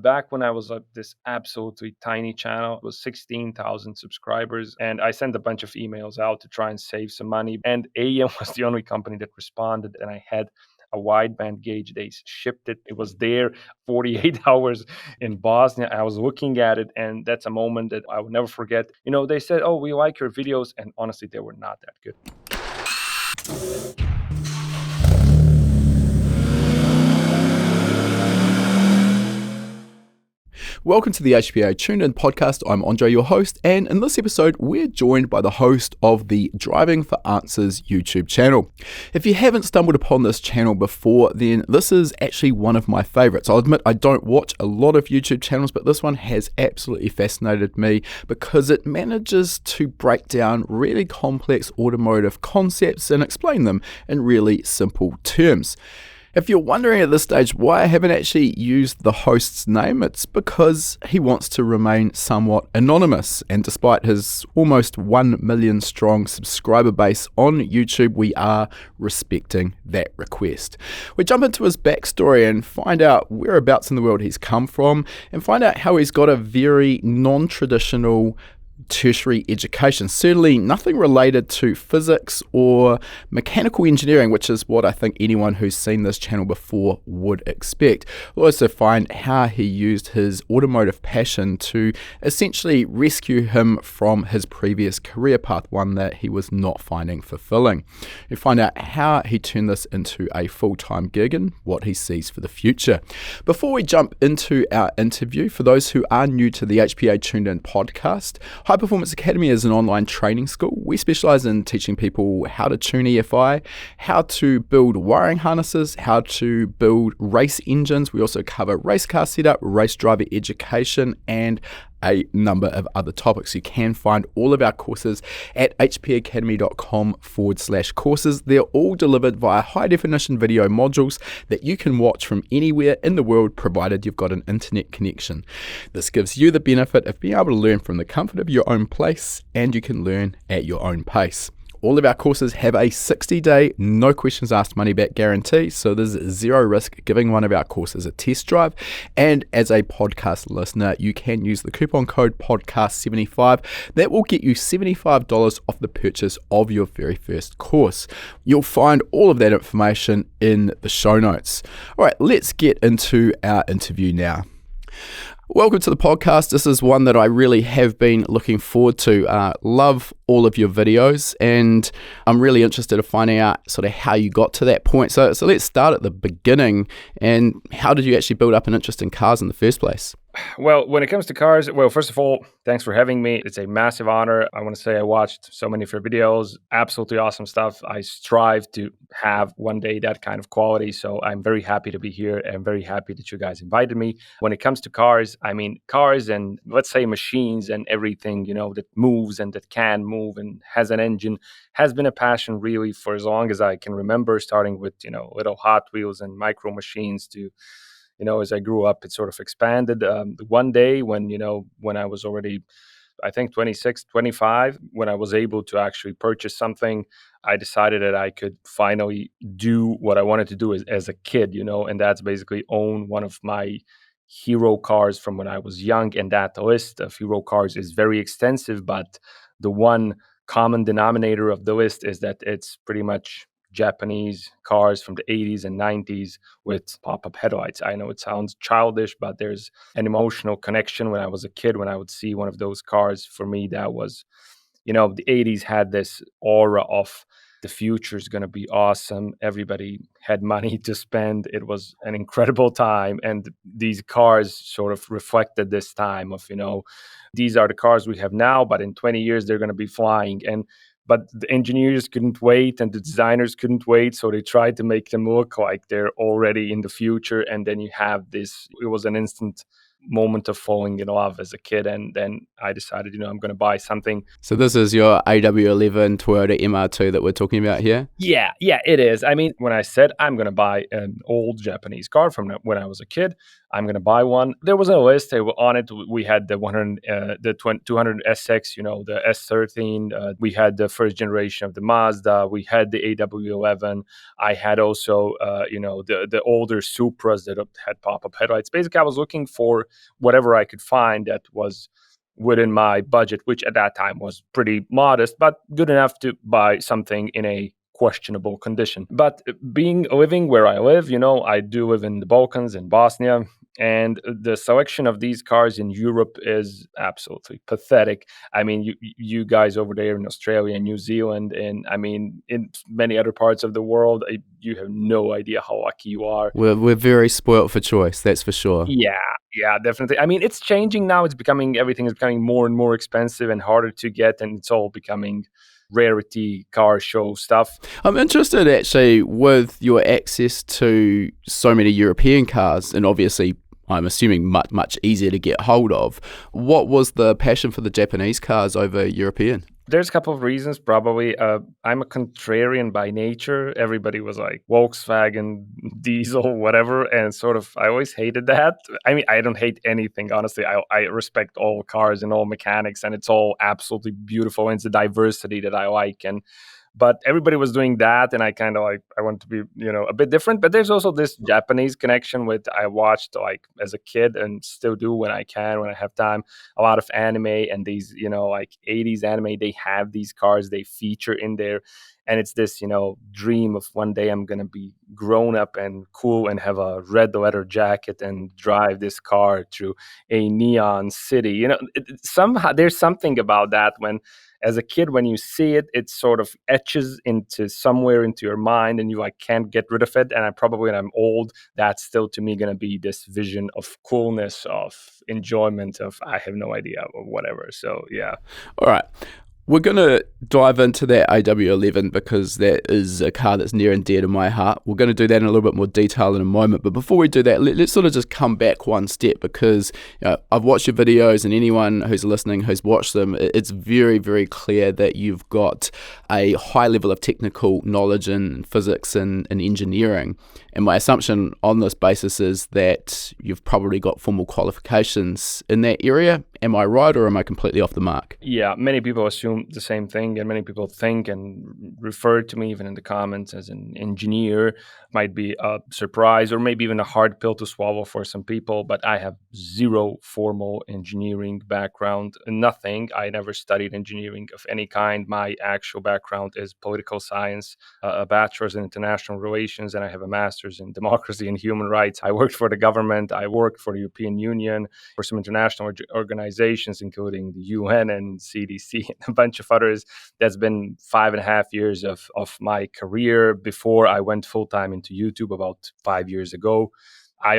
Back when I was this absolutely tiny channel, it was 16,000 subscribers, and I sent a bunch of emails out to try and save some money. And AEM was the only company that responded, and I had a wideband gauge. They shipped it. It was there 48 hours in Bosnia. I was looking at it, and that's a moment that I will never forget. They said, "Oh, we like your videos," and honestly, they were not that good. Welcome to the HPA Tuned In podcast. I'm Andre, your host, and in this episode, we're joined by the host of the Driving for Answers YouTube channel. If you haven't stumbled upon this channel before, then this is actually one of my favorites. I'll admit I don't watch a lot of YouTube channels, but this one has absolutely fascinated me because it manages to break down really complex automotive concepts and explain them in really simple terms. If you're wondering at this stage why I haven't actually used the host's name, it's because he wants to remain somewhat anonymous. And despite his almost 1 million strong subscriber base on YouTube, we are respecting that request. We jump into his backstory and find out whereabouts in the world he's come from and find out how he's got a very non-traditional tertiary education, certainly nothing related to physics or mechanical engineering, which is what I think anyone who's seen this channel before would expect. We'll also find how he used his automotive passion to essentially rescue him from his previous career path, one that he was not finding fulfilling. We find out how he turned this into a full-time gig and what he sees for the future. Before we jump into our interview, for those who are new to the HPA Tuned In podcast, High Performance Academy is an online training school. We specialize in teaching people how to tune EFI, how to build wiring harnesses, how to build race engines. We also cover race car setup, race driver education, and a number of other topics. You can find all of our courses at hpacademy.com/courses. They're all delivered via high definition video modules that you can watch from anywhere in the world, provided you've got an internet connection. This gives you the benefit of being able to learn from the comfort of your own place, and you can learn at your own pace. All of our courses have a 60-day, no questions asked money back guarantee, so there's zero risk giving one of our courses a test drive. And as a podcast listener, you can use the coupon code podcast75. That will get you $75 off the purchase of your very first course. You'll find all of that information in the show notes. All right, let's get into our interview now. Welcome to the podcast. This is one that I really have been looking forward to. Love all of your videos, and I'm really interested in finding out sort of how you got to that point. So let's start at the beginning. And how did you actually build up an interest in cars in the first place? Well, when it comes to cars, first of all, thanks for having me. It's a massive honor. I want to say I watched so many of your videos. Absolutely awesome stuff. I strive to have one day that kind of quality. So I'm very happy to be here and very happy that you guys invited me. When it comes to cars, cars and let's say machines and everything, that moves and that can move and has an engine has been a passion really for as long as I can remember, starting with, little Hot Wheels and micro machines to as I grew up, it sort of expanded. One day when I was already, I think 26, 25, when I was able to actually purchase something, I decided that I could finally do what I wanted to do as a kid, and that's basically own one of my hero cars from when I was young. And that list of hero cars is very extensive, but the one common denominator of the list is that it's pretty much Japanese cars from the 80s and 90s with pop-up headlights. I know it sounds childish, but there's an emotional connection. When I was a kid, when I would see one of those cars, for me, that was, the 80s had this aura of the future is going to be awesome. Everybody had money to spend. It was an incredible time. And these cars sort of reflected this time of, these are the cars we have now, but in 20 years, they're going to be flying. But the engineers couldn't wait and the designers couldn't wait. So they tried to make them look like they're already in the future. And then you have this, it was an instant moment of falling in love as a kid. And then I decided, I'm going to buy something. So this is your AW11 Toyota MR2 that we're talking about here? Yeah, it is. When I said I'm going to buy an old Japanese car from when I was a kid, I'm gonna buy one. There was a list on it. We had the 200 SX, the S13. We had the first generation of the Mazda. We had the AW11. I had also, the older Supras that had pop-up headlights. Basically, I was looking for whatever I could find that was within my budget, which at that time was pretty modest, but good enough to buy something in a questionable condition. But living where I live, I do live in the Balkans, in Bosnia, and the selection of these cars in Europe is absolutely pathetic. I mean, you guys over there in Australia and New Zealand, and I mean, in many other parts of the world, you have no idea how lucky you are. We're very spoilt for choice, that's for sure. Yeah, definitely. I mean, it's changing now. Everything is becoming more and more expensive and harder to get, and it's all becoming rarity car show stuff. I'm interested actually with your access to so many European cars, and obviously I'm assuming much easier to get hold of. What was the passion for the Japanese cars over European? There's a couple of reasons, probably. I'm a contrarian by nature. Everybody was like Volkswagen, diesel, whatever, and sort of I always hated that. I mean, I don't hate anything, honestly. I respect all cars and all mechanics, and it's all absolutely beautiful, and it's the diversity that I like. But everybody was doing that, and I kind of I want to be a bit different. But there's also this Japanese connection with I watched like as a kid and still do when I have time, a lot of anime, and these 80s anime. They have these cars they feature in there, and it's this dream of one day I'm gonna be grown up and cool and have a red leather jacket and drive this car through a neon city. Somehow there's something about that when, as a kid, when you see it, it sort of etches into somewhere into your mind, and you can't get rid of it. And I probably, when I'm old, that's still to me gonna be this vision of coolness, of enjoyment, of I have no idea or whatever. So yeah. All right. We're going to dive into that AW11 because that is a car that's near and dear to my heart. We're going to do that in a little bit more detail in a moment. But before we do that, let's sort of just come back one step because I've watched your videos, and anyone who's listening who's watched them, it's very, very clear that you've got a high level of technical knowledge in physics and engineering. And my assumption on this basis is that you've probably got formal qualifications in that area. Am I right, or am I completely off the mark? Yeah, many people assume the same thing, and many people think and refer to me even in the comments as an engineer. Might be a surprise or maybe even a hard pill to swallow for some people, but I have zero formal engineering background, nothing. I never studied engineering of any kind. My actual background is political science, a bachelor's in international relations, and I have a master's in democracy and human rights. I worked for the government. I worked for the European Union, for some international organizations, including the UN and CDC and a bunch of others. That's been 5.5 years of my career before I went full-time into YouTube about 5 years ago. I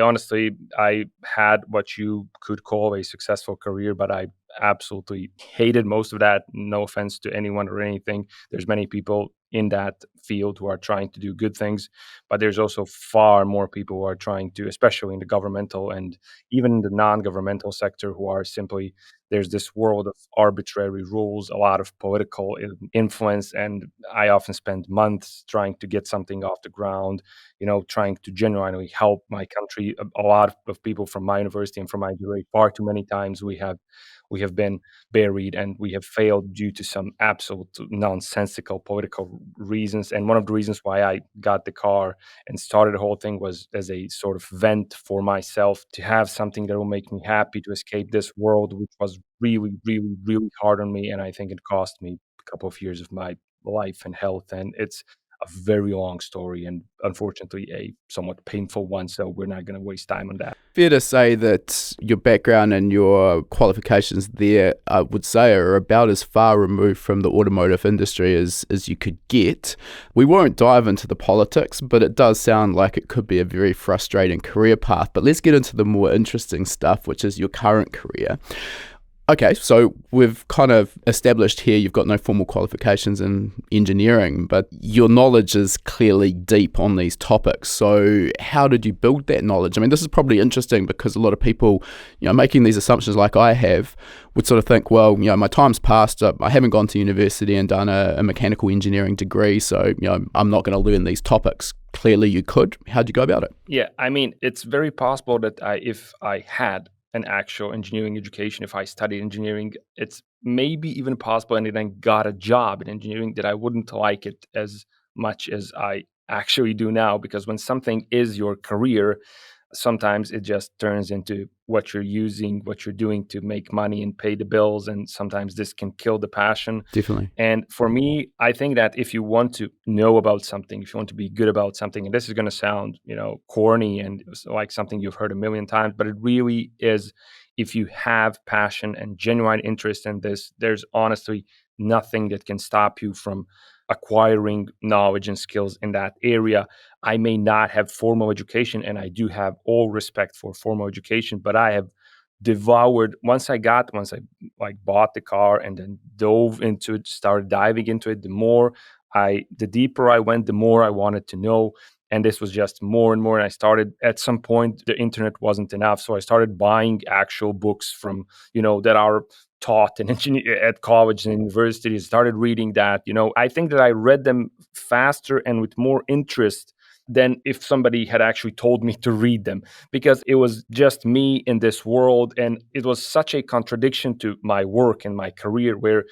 had what you could call a successful career, but I absolutely hated most of that. No offense to anyone or anything. There's many people in that field who are trying to do good things, but there's also far more people who are trying to, especially in the governmental and even the non-governmental sector, who are simply, there's this world of arbitrary rules, a lot of political influence, and I often spend months trying to get something off the ground, trying to genuinely help my country. A lot of people from my university and from my degree, far too many times we have been buried, and we have failed due to some absolute nonsensical political reasons. And one of the reasons why I got the car and started the whole thing was as a sort of vent for myself, to have something that will make me happy, to escape this world, which was really, really, really hard on me. And I think it cost me a couple of years of my life and health. And it's a very long story, and unfortunately a somewhat painful one, so we're not going to waste time on that. Fair to say that your background and your qualifications there, I would say, are about as far removed from the automotive industry as you could get. We won't dive into the politics, but it does sound like it could be a very frustrating career path. But let's get into the more interesting stuff, which is your current career. Okay, so we've kind of established here you've got no formal qualifications in engineering, but your knowledge is clearly deep on these topics. So how did you build that knowledge? I mean, this is probably interesting because a lot of people, making these assumptions like I have, would sort of think, well, my time's passed. I haven't gone to university and done a mechanical engineering degree, so, I'm not going to learn these topics. Clearly you could. How'd you go about it? Yeah, I mean, it's very possible that if I had an actual engineering education, if I studied engineering, it's maybe even possible and then got a job in engineering that I wouldn't like it as much as I actually do now. Because when something is your career, sometimes it just turns into what you're using, what you're doing to make money and pay the bills. And sometimes this can kill the passion. Definitely. And for me, I think that if you want to know about something, if you want to be good about something, and this is going to sound, corny and like something you've heard a million times, but it really is. If you have passion and genuine interest in this, there's honestly nothing that can stop you from acquiring knowledge and skills in that area. I may not have formal education, and I do have all respect for formal education, but I have devoured once I like bought the car and then dove into it, started diving into it. The deeper I went, the more I wanted to know. And this was just more and more. And I started at some point, the internet wasn't enough. So I started buying actual books from, that are taught in at college and universities, started reading that. I think that I read them faster and with more interest than if somebody had actually told me to read them, because it was just me in this world. And it was such a contradiction to my work and my career, where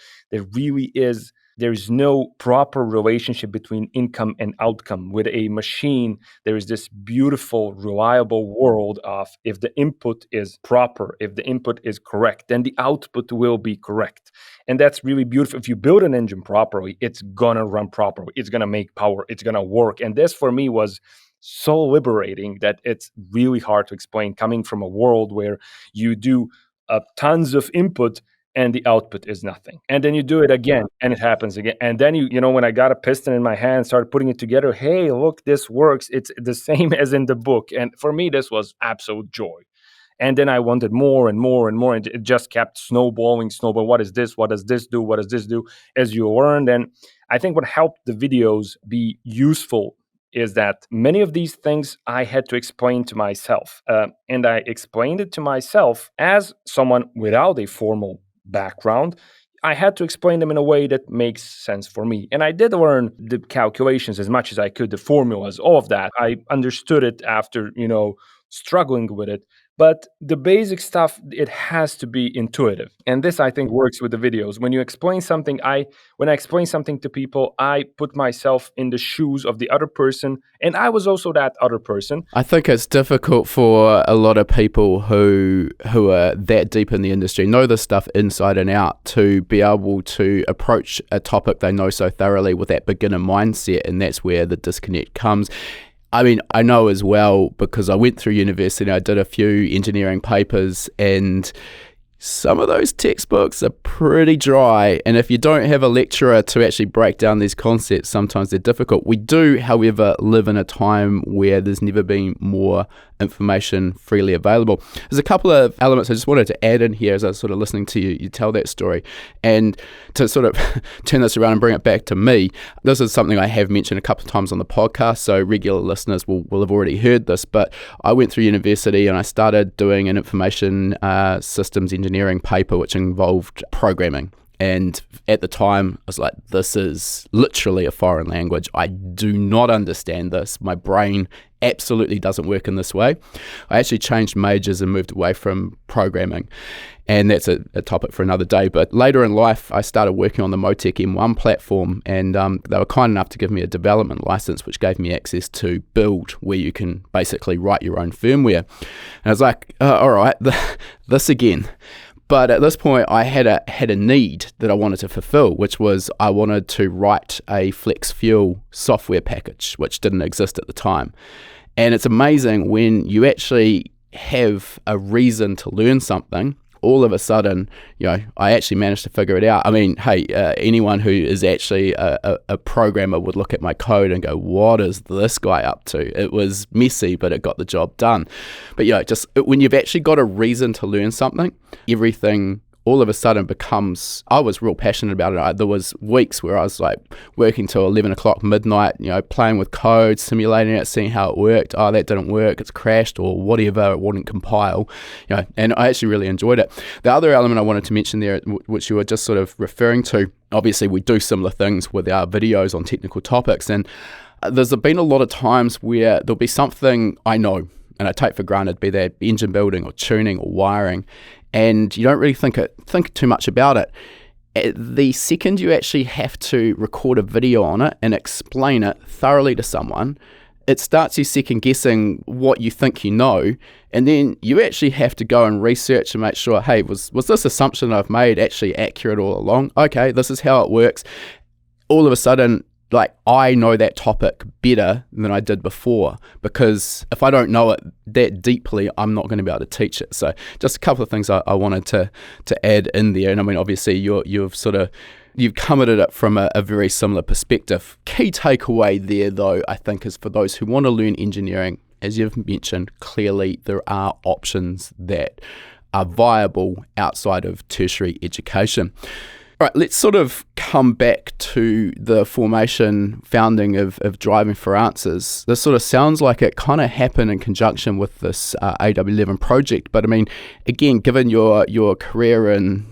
there's no proper relationship between income and outcome. With a machine, there is this beautiful, reliable world of, if the input is proper, if the input is correct, then the output will be correct. And that's really beautiful. If you build an engine properly, it's gonna run properly. It's gonna make power. It's gonna work. And this for me was so liberating that it's really hard to explain, coming from a world where you do tons of input and the output is nothing. And then you do it again and it happens again. And then when I got a piston in my hand, started putting it together, hey, look, this works. It's the same as in the book. And for me, this was absolute joy. And then I wanted more and more and more. And it just kept snowballing. What is this? What does this do? What does this do? As you learned. And I think what helped the videos be useful is that many of these things I had to explain to myself. And I explained it to myself as someone without a formal background. I had to explain them in a way that makes sense for me. And I did learn the calculations as much as I could, the formulas, all of that. I understood it after, struggling with it. But the basic stuff, it has to be intuitive. And this, I think, works with the videos. When you explain something, when I explain something to people, I put myself in the shoes of the other person. And I was also that other person. I think it's difficult for a lot of people who are that deep in the industry, know this stuff inside and out, to be able to approach a topic they know so thoroughly with that beginner mindset. And that's where the disconnect comes. I mean, I know as well, because I went through university, I did a few engineering papers, and some of those textbooks are pretty dry. And if you don't have a lecturer to actually break down these concepts, sometimes they're difficult. We do, however, live in a time where there's never been more information freely available. There's a couple of elements I just wanted to add in here as I was sort of listening to you tell that story. And to sort of turn this around and bring it back to me, this is something I have mentioned a couple of times on the podcast, so regular listeners will have already heard this, but I went through university and I started doing an information systems engineering paper which involved programming. And at the time, I was like, this is literally a foreign language. I do not understand this. My brain absolutely doesn't work in this way. I actually changed majors and moved away from programming. And that's a topic for another day. But later in life, I started working on the Motec M1 platform, and they were kind enough to give me a development license, which gave me access to build, where you can basically write your own firmware. And I was like, all right, this again. But at this point, I had a need that I wanted to fulfill, which was I wanted to write a flex fuel software package, which didn't exist at the time. And it's amazing when you actually have a reason to learn something, all of a sudden, I actually managed to figure it out. I mean, hey, anyone who is actually a programmer would look at my code and go, what is this guy up to? It was messy, but it got the job done. But just when you've actually got a reason to learn something, everything all of a sudden becomes, I was real passionate about it. There was weeks where I was like working till 11 o'clock midnight, playing with code, simulating it, seeing how it worked. Oh, that didn't work, it's crashed or whatever, it wouldn't compile, and I actually really enjoyed it. The other element I wanted to mention there, which you were just sort of referring to, obviously we do similar things with our videos on technical topics, and there's been a lot of times where there'll be something I know and I take for granted, be that engine building or tuning or wiring, and you don't really think too much about it. The second you actually have to record a video on it and explain it thoroughly to someone, it starts you second guessing what you think you know, and then you actually have to go and research and make sure, hey, was this assumption I've made actually accurate all along? Okay, this is how it works. All of a sudden, like, I know that topic better than I did before, because if I don't know it that deeply, I'm not going to be able to teach it. So just a couple of things I wanted to add in there. And I mean, obviously you've come at it from a very similar perspective. Key takeaway there, though, I think, is for those who want to learn engineering, as you've mentioned, clearly there are options that are viable outside of tertiary education. All right, let's sort of come back to the founding of Driving for Answers. This sort of sounds like it kind of happened in conjunction with this AW11 project. But I mean, again, given your career in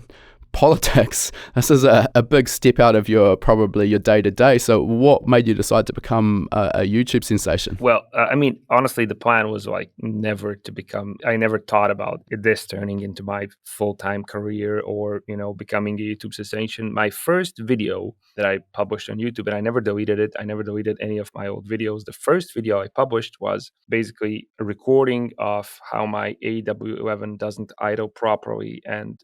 politics, this is a big step out of your day-to-day. So what made you decide to become a YouTube sensation? Well, I mean, honestly, the plan was like never to become, I never thought about this turning into my full-time career or, becoming a YouTube sensation. My first video that I published on YouTube, and I never deleted it. I never deleted any of my old videos. The first video I published was basically a recording of how my AW11 doesn't idle properly, and,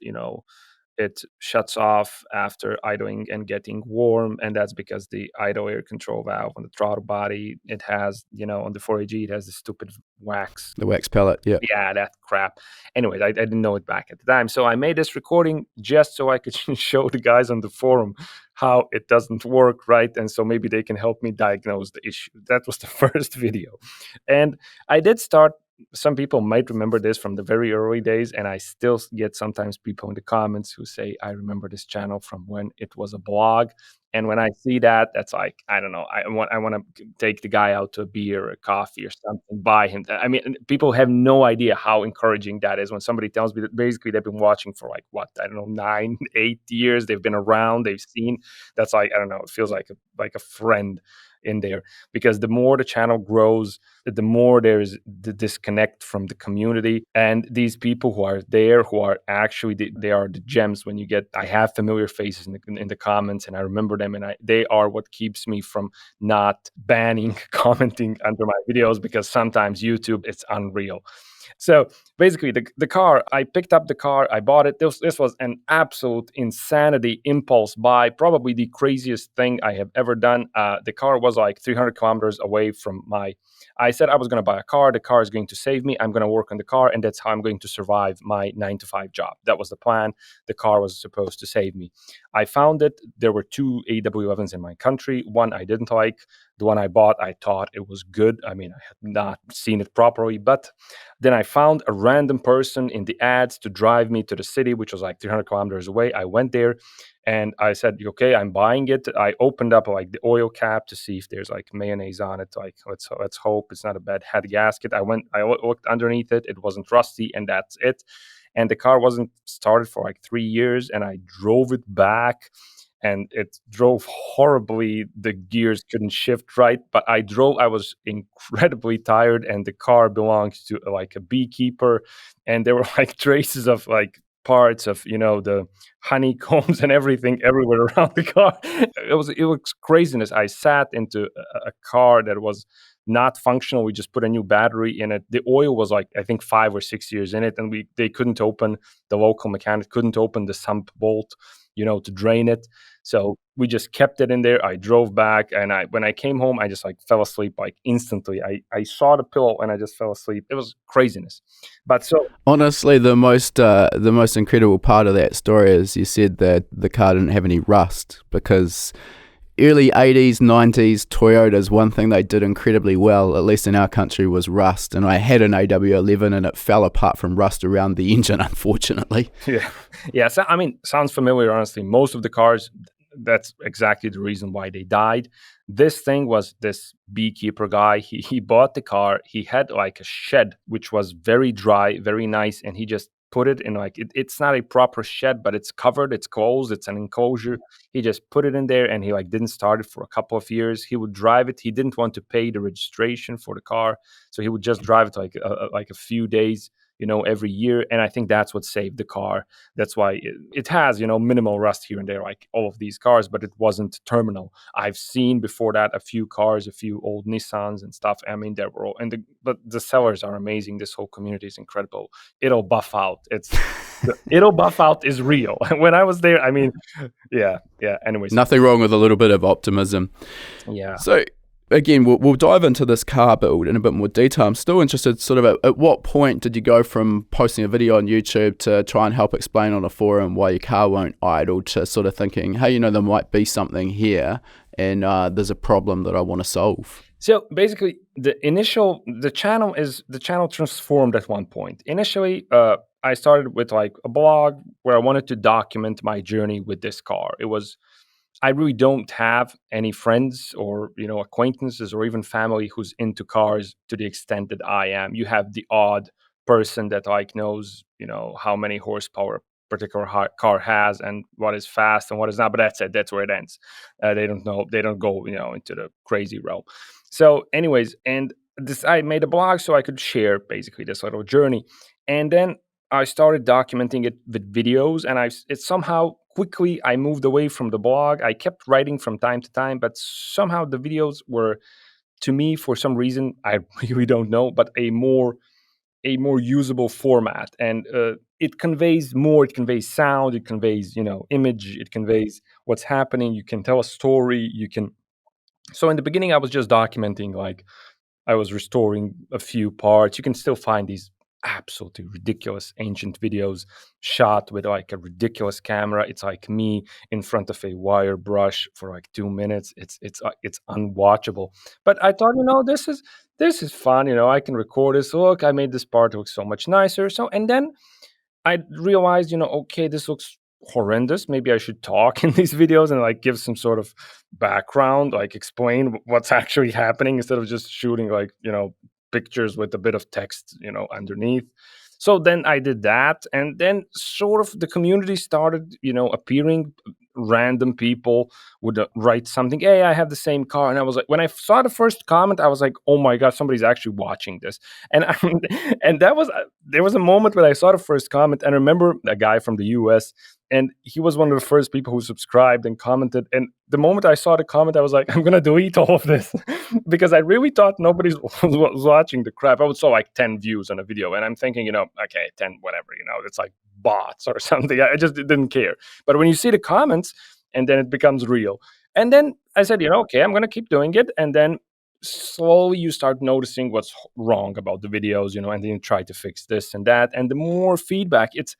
it shuts off after idling and getting warm, and that's because the idle air control valve on the throttle body, it has, on the 4AG, it has the stupid wax. The wax pellet, yeah. Yeah, that crap. Anyways, I didn't know it back at the time. So I made this recording just so I could show the guys on the forum how it doesn't work, right? And so maybe they can help me diagnose the issue. That was the first video. And I did start, some people might remember this from the very early days, and I still get sometimes people in the comments who say, I remember this channel from when it was a blog. And when I see that, that's like, I don't know, I want to take the guy out to a beer or a coffee or something, buy him. I mean, people have no idea how encouraging that is when somebody tells me that basically they've been watching for like, what, I don't know, 9, 8 years. They've been around, they've seen. That's like, I don't know, it feels like a friend in there, because the more the channel grows, the more there's the disconnect from the community, and these people who are there, who are actually they are the gems. When you get, I have familiar faces in the comments, and I remember them, and they are what keeps me from not banning commenting under my videos, because sometimes YouTube, it's unreal. So basically, the car, I picked up the car, I bought it. This was an absolute insanity impulse buy, probably the craziest thing I have ever done. The car was like 300 kilometers away from I said I was going to buy a car. The car is going to save me. I'm going to work on the car, and that's how I'm going to survive my 9-to-5 job. That was the plan. The car was supposed to save me. I found it. There were 2 AW11s in my country. One I didn't like. The one I bought, I thought it was good. I mean, I had not seen it properly, but then I found a random person in the ads to drive me to the city, which was like 300 kilometers away. I went there and I said, okay, I'm buying it. I opened up like the oil cap to see if there's like mayonnaise on it. Like, let's hope it's not a bad head gasket. I looked underneath it. It wasn't rusty, and that's it. And the car wasn't started for like 3 years, and I drove it back, and it drove horribly. The gears couldn't shift right, but I was incredibly tired, and the car belongs to like a beekeeper, and there were like traces of like parts of, the honeycombs and everything everywhere around the car. It was craziness. I sat into a car that was not functional. We just put a new battery in it. The oil was like, I think 5 or 6 years in it, and they couldn't open, the local mechanic couldn't open the sump bolt, to drain it. So we just kept it in there. I drove back, and when I came home, I just like fell asleep like instantly. I saw the pillow and I just fell asleep. It was craziness. But so honestly, the most incredible part of that story is you said that the car didn't have any rust, because early 80s, 90s, Toyotas, one thing they did incredibly well, at least in our country, was rust. And I had an AW11 and it fell apart from rust around the engine, unfortunately. Yeah. Yeah. So, I mean, sounds familiar, honestly. Most of the cars, that's exactly the reason why they died. This thing was this beekeeper guy. He bought the car. He had like a shed, which was very dry, very nice. And he just put it in like, it's not a proper shed, but it's covered, it's closed, it's an enclosure. He just put it in there and he like didn't start it for a couple of years. He would drive it. He didn't want to pay the registration for the car. So he would just drive it like a few days, every year. And I think that's what saved the car. That's why it has, minimal rust here and there, like all of these cars, but it wasn't terminal. I've seen before that a few cars, a few old Nissans and stuff. I mean, they were all, but the sellers are amazing. This whole community is incredible. It'll buff out. It'll buff out is real. When I was there, I mean, yeah. Anyways, nothing wrong with a little bit of optimism. Yeah. So again, we'll dive into this car build in a bit more detail. I'm still interested sort of at what point did you go from posting a video on YouTube to try and help explain on a forum why your car won't idle to sort of thinking, hey, there might be something here and there's a problem that I want to solve? So basically, the channel transformed at one point. Initially, I started with like a blog where I wanted to document my journey with this car. I really don't have any friends or acquaintances or even family who's into cars to the extent that I am. You have the odd person that like knows how many horsepower a particular car has and what is fast and what is not, but that's it. That's where it ends. They don't know. They don't go into the crazy realm. So, anyways, and I made a blog so I could share basically this little journey, and then I started documenting it with videos, and it somehow quickly I moved away from the blog. I kept writing from time to time, but somehow the videos were, to me, for some reason, I really don't know, but a more usable format, and it conveys more. It conveys sound. It conveys image. It conveys what's happening. You can tell a story. So in the beginning, I was just documenting, like I was restoring a few parts. You can still find these absolutely ridiculous ancient videos shot with like a ridiculous camera. It's like me in front of a wire brush for like 2 minutes. It's unwatchable. But I thought, this is fun. I can record this. Look, I made this part look so much nicer. So and then I realized, okay, this looks horrendous. Maybe I should talk in these videos and like give some sort of background, like explain what's actually happening instead of just shooting like, pictures with a bit of text, underneath. So then I did that. And then sort of the community started, appearing. Random people would write something. Hey, I have the same car. And I was like, when I saw the first comment, I was like, oh my God, somebody's actually watching this. And and there was a moment when I saw the first comment, and I remember a guy from the US, and he was one of the first people who subscribed and commented. And the moment I saw the comment, I was like, I'm going to delete all of this because I really thought nobody was watching the crap. I would saw like 10 views on a video, and I'm thinking, okay, 10, whatever, it's like bots or something. I just didn't care. But when you see the comments, and then it becomes real. And then I said, okay, I'm going to keep doing it. And then slowly you start noticing what's wrong about the videos, and then you try to fix this and that. And the more feedback, it's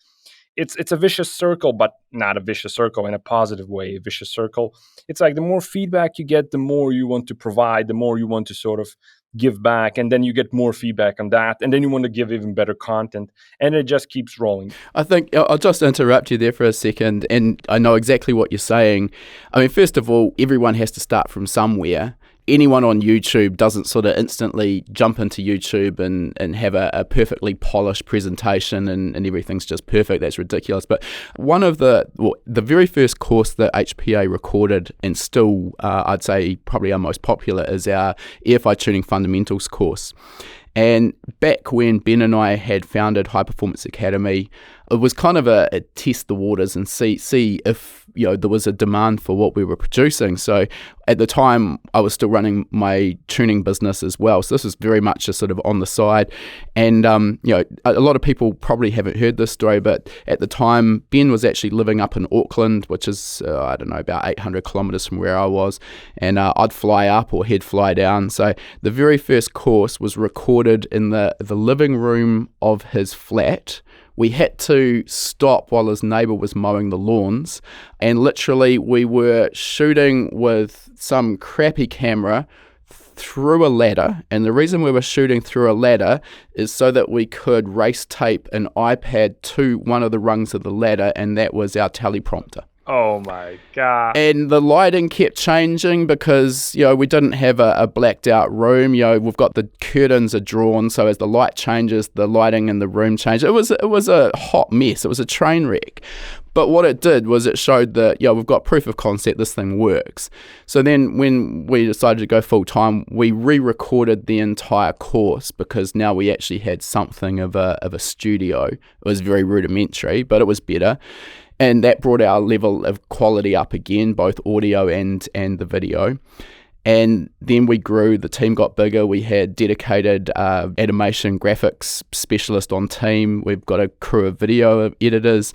a vicious circle, but not a vicious circle in a positive way, a vicious circle. It's like the more feedback you get, the more you want to provide, the more you want to sort of give back, and then you get more feedback on that, and then you want to give even better content, and it just keeps rolling. I think I'll just interrupt you there for a second, and I know exactly what you're saying. I mean, first of all, everyone has to start from somewhere. Anyone on YouTube doesn't sort of instantly jump into YouTube and have a perfectly polished presentation and everything's just perfect. That's ridiculous. But one of the very first course that HPA recorded, and still I'd say probably our most popular, is our EFI Tuning Fundamentals course. And back when Ben and I had founded High Performance Academy, it was kind of a test the waters and see if there was a demand for what we were producing. So at the time, I was still running my tuning business as well. So this was very much just sort of on the side. And a lot of people probably haven't heard this story, but at the time, Ben was actually living up in Auckland, which is about 800 kilometers from where I was. And I'd fly up or he'd fly down. So the very first course was recorded in the living room of his flat, We had to stop while his neighbour was mowing the lawns, and literally we were shooting with some crappy camera through a ladder. And the reason we were shooting through a ladder is so that we could race tape an iPad to one of the rungs of the ladder, and that was our teleprompter. Oh my God. And the lighting kept changing because, we didn't have a blacked out room. We've got the curtains are drawn, so as the light changes, the lighting in the room changes. It was a hot mess. It was a train wreck. But what it did was it showed that, we've got proof of concept, this thing works. So then when we decided to go full time, we re-recorded the entire course because now we actually had something of a studio. It was very rudimentary, but it was better. And that brought our level of quality up again, both audio and the video. And then we grew, the team got bigger. We had dedicated animation graphics specialist on team. We've got a crew of video editors.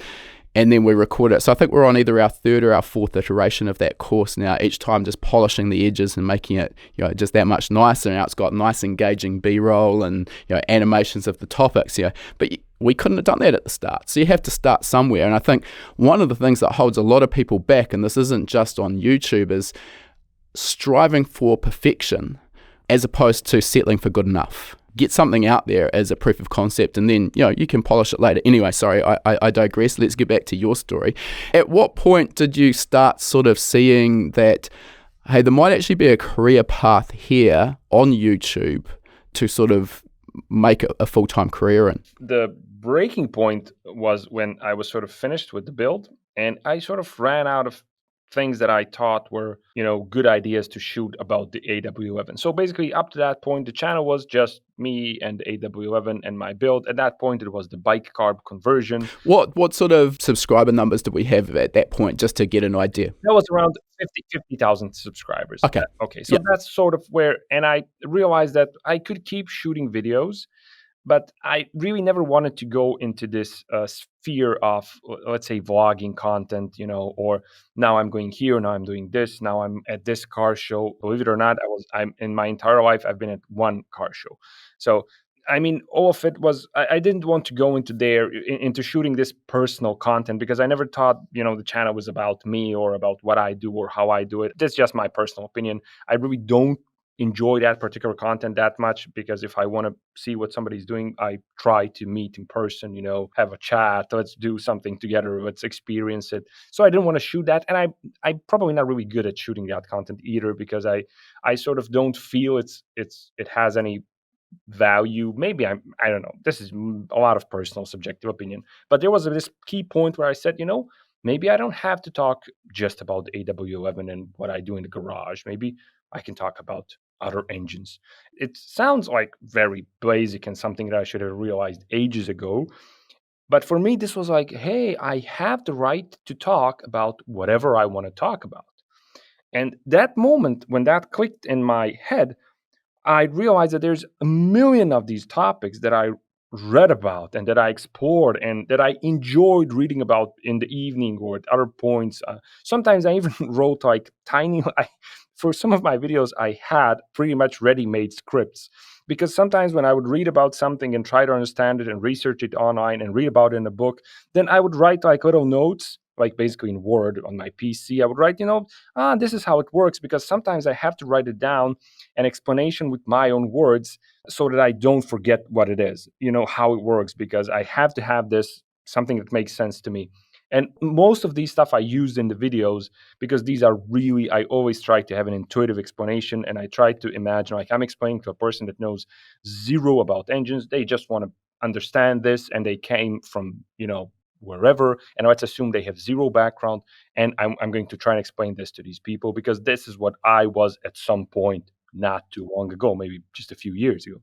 And then we record it. So I think we're on either our third or our fourth iteration of that course now, each time just polishing the edges and making it, just that much nicer. Now it's got nice engaging B-roll and, animations of the topics, But we couldn't have done that at the start. So you have to start somewhere. And I think one of the things that holds a lot of people back, and this isn't just on YouTube, is striving for perfection as opposed to settling for good enough. Get something out there as a proof of concept, and then you can polish it later. Anyway, sorry, I digress. Let's get back to your story. At what point did you start sort of seeing that, hey, there might actually be a career path here on YouTube to sort of make a full-time career in? The breaking point was when I was sort of finished with the build, and I sort of ran out of things that I thought were, good ideas to shoot about the AW11. So basically, up to that point, the channel was just me and the AW11 and my build. At that point, it was the bike carb conversion. What sort of subscriber numbers did we have at that point, just to get an idea? That was around 50,000 subscribers. Okay. Okay. So that's sort of where, and I realized that I could keep shooting videos, but I really never wanted to go into this sphere of, let's say, vlogging content, or now I'm going here, now I'm doing this, now I'm at this car show. Believe it or not, I'm in my entire life, I've been at one car show. So, I mean, all of it was, I didn't want to go into shooting this personal content because I never thought, the channel was about me or about what I do or how I do it. That's just my personal opinion. I really don't enjoy that particular content that much because if I want to see what somebody's doing, I try to meet in person, have a chat, let's do something together, let's experience it. So I didn't want to shoot that, and I'm probably not really good at shooting that content either because I sort of don't feel it has any value. Maybe I don't know. This is a lot of personal subjective opinion, but there was this key point where I said, maybe I don't have to talk just about the AW11 and what I do in the garage. Maybe I can talk about other engines. It sounds like very basic and something that I should have realized ages ago. But for me, this was like, hey, I have the right to talk about whatever I want to talk about. And that moment when that clicked in my head, I realized that there's a million of these topics that I read about and that I explored and that I enjoyed reading about in the evening or at other points. Sometimes I even wrote like tiny, for some of my videos, I had pretty much ready-made scripts because sometimes when I would read about something and try to understand it and research it online and read about it in a book, then I would write like little notes, like basically in Word on my PC. I would write, this is how it works because sometimes I have to write it down, an explanation with my own words so that I don't forget what it is, how it works, because I have to have this something that makes sense to me. And most of these stuff I used in the videos because these are really, I always try to have an intuitive explanation and I try to imagine like I'm explaining to a person that knows zero about engines. They just want to understand this and they came from, wherever, and let's assume they have zero background. And I'm going to try and explain this to these people because this is what I was at some point not too long ago, maybe just a few years ago.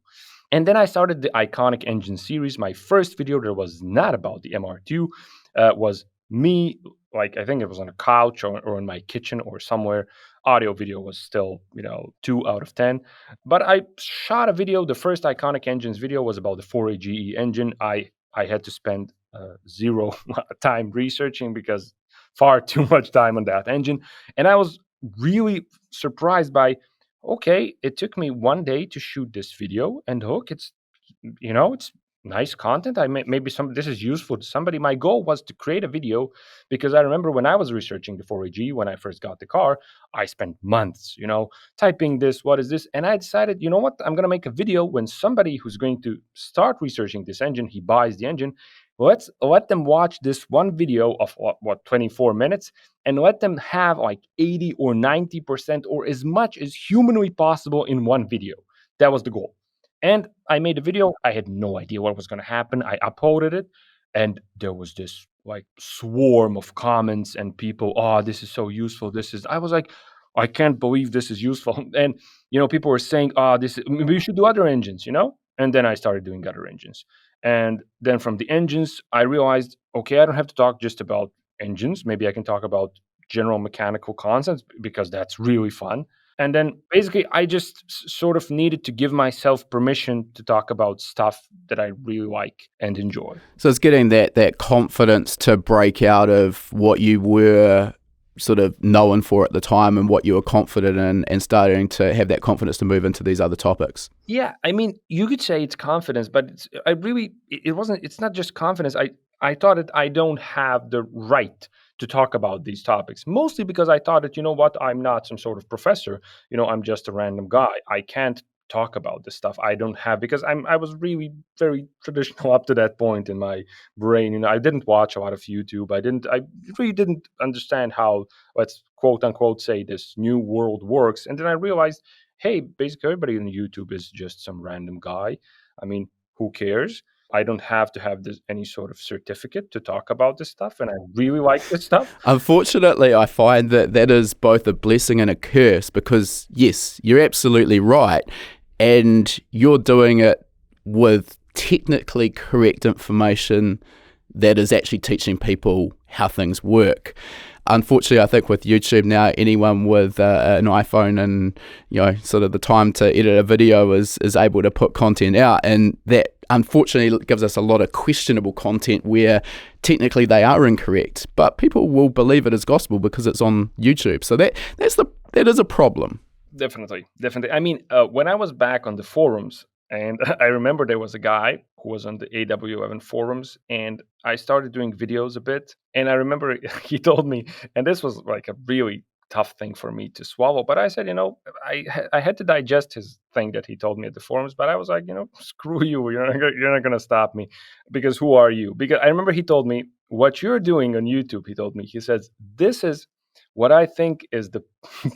And then I started the Iconic Engine series. My first video that was not about the MR2 was me, like I think it was on a couch or in my kitchen or somewhere. Audio video was still, 2 out of 10. But I shot a video. The first Iconic Engines video was about the 4AGE engine. I had to spend zero time researching because far too much time on that engine. And I was really surprised by, okay, it took me one day to shoot this video and hook. It's nice content. Maybe this is useful to somebody. My goal was to create a video because I remember when I was researching the 4AG when I first got the car, I spent months, typing this, what is this? And I decided, you know what? I'm going to make a video when somebody who's going to start researching this engine, he buys the engine. Let's let them watch this one video of 24 minutes and let them have like 80 or 90% or as much as humanly possible in one video. That was the goal. And I made a video. I had no idea what was going to happen. I uploaded it, and there was this like swarm of comments and people. Oh, this is so useful. I was like, I can't believe this is useful. And people were saying, oh, we should do other engines. And then I started doing other engines. And then from the engines, I realized, okay, I don't have to talk just about engines. Maybe I can talk about general mechanical concepts because that's really fun. And then basically, I just sort of needed to give myself permission to talk about stuff that I really like and enjoy. So it's getting that confidence to break out of what you were sort of known for at the time and what you were confident in, and starting to have that confidence to move into these other topics. Yeah, I mean, you could say it's confidence, but it's not just confidence. I thought that I don't have the right to talk about these topics, mostly because I thought that, you know what, I'm not some sort of professor. I'm just a random guy. I can't talk about this stuff. I don't have, because I was really very traditional up to that point in my brain. I didn't watch a lot of YouTube. I really didn't understand how, let's quote unquote say, this new world works. And then I realized, hey, basically everybody on YouTube is just some random guy. I mean, who cares? I don't have to have any sort of certificate to talk about this stuff, and I really like this stuff. Unfortunately, I find that is both a blessing and a curse, because yes, you're absolutely right, and you're doing it with technically correct information that is actually teaching people how things work. Unfortunately, I think with YouTube now, anyone with an iPhone and sort of the time to edit a video is able to put content out, and that unfortunately gives us a lot of questionable content where technically they are incorrect, but people will believe it as gospel because it's on YouTube. So that is a problem. Definitely. I mean, when I was back on the forums, and I remember there was a guy who was on the AW11 forums, and I started doing videos a bit. And I remember he told me, and this was like a really tough thing for me to swallow, but I said, I had to digest his thing that he told me at the forums, but I was like, screw you, you're not gonna stop me, because who are you? Because I remember he told me, what you're doing on YouTube, he says, this is what I think is the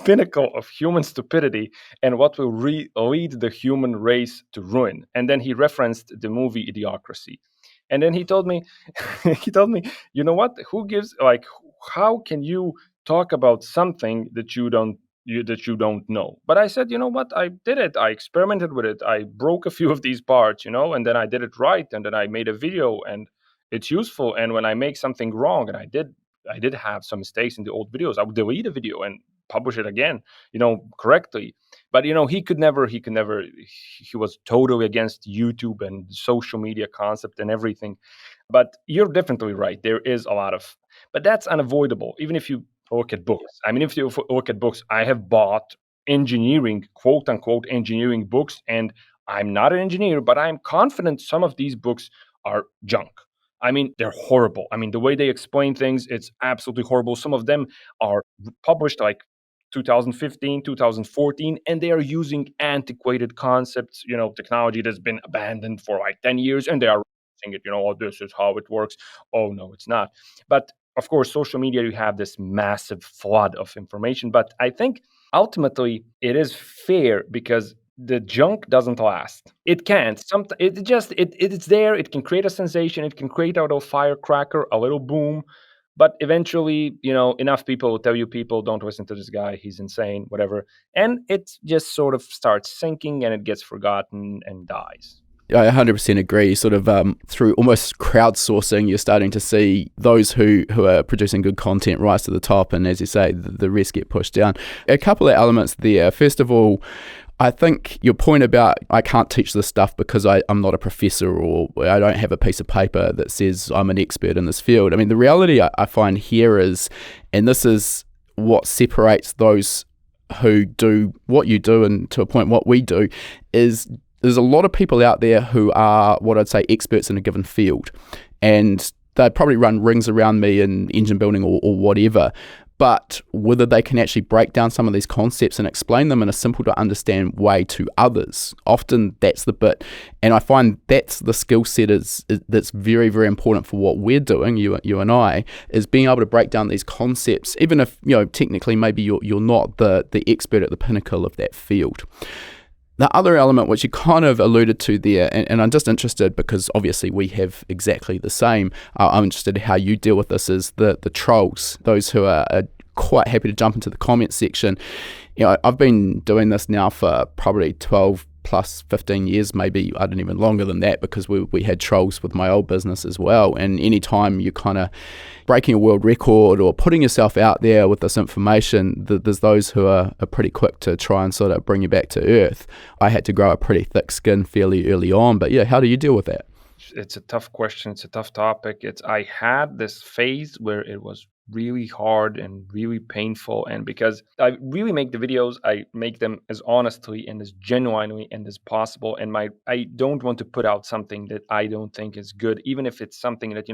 pinnacle of human stupidity and what will lead the human race to ruin. And then he referenced the movie Idiocracy. And then he told me, you know what? Who gives, like, how can you talk about something that you don't know? But I said, you know what? I did it. I experimented with it. I broke a few of these parts, and then I did it right. And then I made a video, and it's useful. And when I make something wrong, and I did have some mistakes in the old videos, I would delete a video and publish it again, correctly. But he was totally against YouTube and social media concept and everything. But you're definitely right. There is a lot of, but that's unavoidable. Even if you look at books. I mean, if you look at books, I have bought engineering, quote unquote, engineering books, and I'm not an engineer, but I'm confident some of these books are junk. I mean, they're horrible. I mean, the way they explain things, it's absolutely horrible. Some of them are published like 2015, 2014, and they are using antiquated concepts, technology that's been abandoned for like 10 years, and they are saying it, oh, this is how it works. Oh, no, it's not. But of course, social media, you have this massive flood of information. But I think ultimately it is fair because the junk doesn't last. It can't. It's there. It can create a sensation. It can create a little firecracker, a little boom. But eventually, enough people will tell you, people don't listen to this guy. He's insane, whatever. And it just sort of starts sinking and it gets forgotten and dies. I 100% agree. Sort of through almost crowdsourcing, you're starting to see those who are producing good content rise to the top, and as you say, the rest get pushed down. A couple of elements there. First of all, I think your point about I can't teach this stuff because I'm not a professor or I don't have a piece of paper that says I'm an expert in this field. I mean, the reality I find here is, and this is what separates those who do what you do and to a point what we do, is there's a lot of people out there who are what I'd say experts in a given field, and they probably run rings around me in engine building or whatever. But whether they can actually break down some of these concepts and explain them in a simple to understand way to others, often that's the bit. And I find that's the skill set that's very, very important for what we're doing, you and I, is being able to break down these concepts, even if, technically maybe you're not the expert at the pinnacle of that field. The other element, which you kind of alluded to there, and I'm just interested because obviously we have exactly the same, I'm interested in how you deal with this, is the trolls, those who are quite happy to jump into the comment section. I've been doing this now for probably 12 plus 15 years, maybe I don't even longer than that, because we had trolls with my old business as well. And anytime you're kind of breaking a world record or putting yourself out there with this information, there's those who are pretty quick to try and sort of bring you back to earth. I had to grow a pretty thick skin fairly early on, but yeah, how do you deal with that? It's a tough question. It's a tough topic. I had this phase where it was really hard and really painful, and because I really make the videos, I make them as honestly and as genuinely and as possible, and I don't want to put out something that I don't think is good, even if it's something that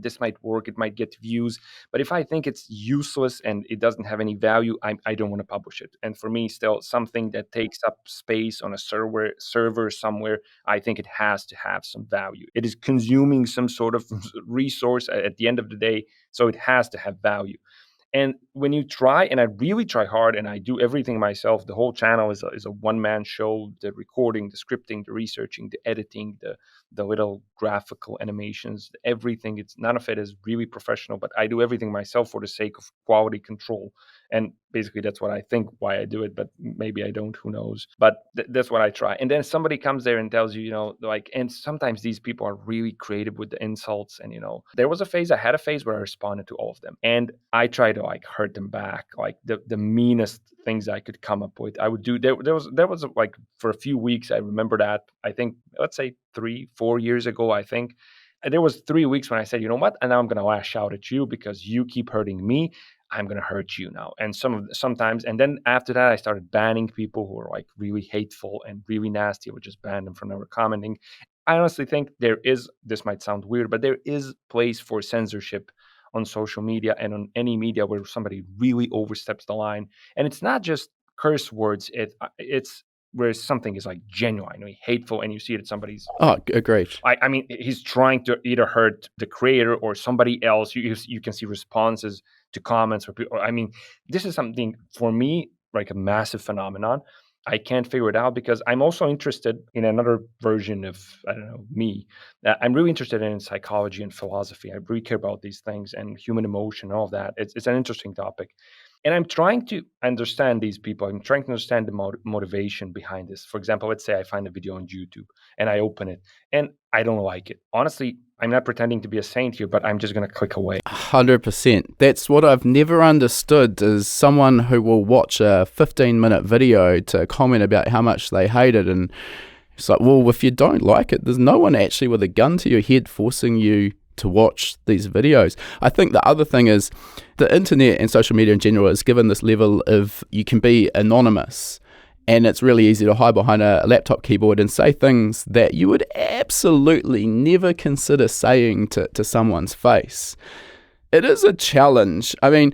this might work, it might get views, but if I think it's useless and it doesn't have any value, I don't want to publish it. And for me, still, something that takes up space on a server somewhere, I think it has to have some value. It is consuming some sort of resource at the end of the day, so it has to have value. And when you try, and I really try hard, and I do everything myself, the whole channel is a one-man show, the recording, the scripting, the researching, the editing, the little graphical animations, everything. None of it is really professional, but I do everything myself for the sake of quality control. And basically that's what I think why I do it, but maybe I don't, who knows. But that's what I try. And then somebody comes there and tells you, and sometimes these people are really creative with the insults. And, I had a phase where I responded to all of them. And I try to hurt them back, the meanest things I could come up with. I would do, there was for a few weeks, I remember that, I think, let's say 3-4 years ago, I think. And there was 3 weeks when I said, you know what, and now I'm going to lash out at you because you keep hurting me. I'm going to hurt you now. And sometimes, and then after that, I started banning people who were really hateful and really nasty. I would just ban them from ever commenting. I honestly think this might sound weird, but there is place for censorship on social media and on any media where somebody really oversteps the line. And it's not just curse words. It's where something is genuinely hateful, and you see it at somebody's. Oh, agreed. I mean, he's trying to either hurt the creator or somebody else. You can see responses to comments. I mean, this is something for me a massive phenomenon. I can't figure it out because I'm also interested in another version of, I don't know, me. I'm really interested in psychology and philosophy. I really care about these things and human emotion, all of that. It's an interesting topic. And I'm trying to understand these people. I'm trying to understand the motivation behind this. For example, let's say I find a video on YouTube and I open it and I don't like it. Honestly, I'm not pretending to be a saint here, but I'm just going to click away. 100%. That's what I've never understood, is someone who will watch a 15-minute video to comment about how much they hate it. And it's like, well, if you don't like it, there's no one actually with a gun to your head forcing you to watch these videos. I think the other thing is the internet and social media in general is given this level of, you can be anonymous, and it's really easy to hide behind a laptop keyboard and say things that you would absolutely never consider saying to someone's face. It is a challenge. I mean,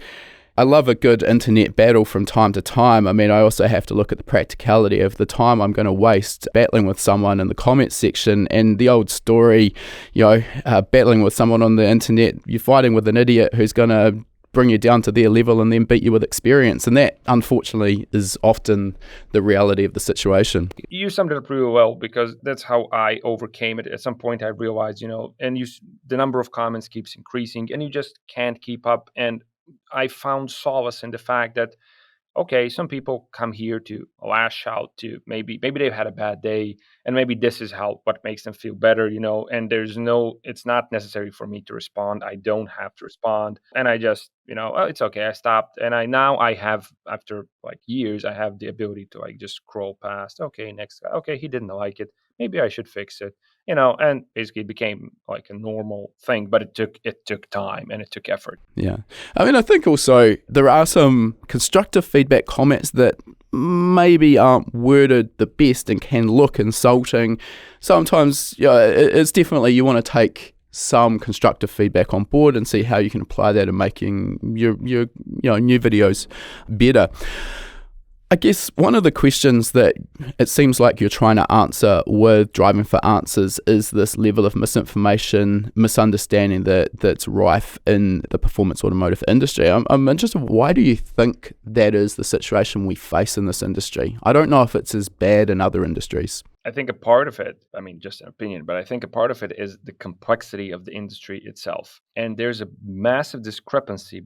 I love a good internet battle from time to time. I mean, I also have to look at the practicality of the time I'm going to waste battling with someone in the comments section. And the old story, battling with someone on the internet, you're fighting with an idiot who's going to bring you down to their level and then beat you with experience. And that, unfortunately, is often the reality of the situation. You summed it up really well, because that's how I overcame it. At some point, I realized, the number of comments keeps increasing and you just can't keep up. And I found solace in the fact that, okay, some people come here to lash out, to maybe they've had a bad day, and maybe this is what makes them feel better, and it's not necessary for me to respond. I don't have to respond. And I just, oh, it's okay, I stopped. And I have, after years, I have the ability to just scroll past. Okay, next guy. Okay, he didn't like it. Maybe I should fix it. And basically it became a normal thing, but it took time and it took effort. Yeah. I mean, I think also there are some constructive feedback comments that maybe aren't worded the best and can look insulting. Sometimes it's definitely, you want to take some constructive feedback on board and see how you can apply that in making your new videos better. I guess one of the questions that it seems like you're trying to answer with Driving for Answers is this level of misinformation, misunderstanding that's rife in the performance automotive industry. I'm interested, why do you think that is the situation we face in this industry? I don't know if it's as bad in other industries. I think a part of it, I mean, just an opinion, but I think a part of it is the complexity of the industry itself. And there's a massive discrepancy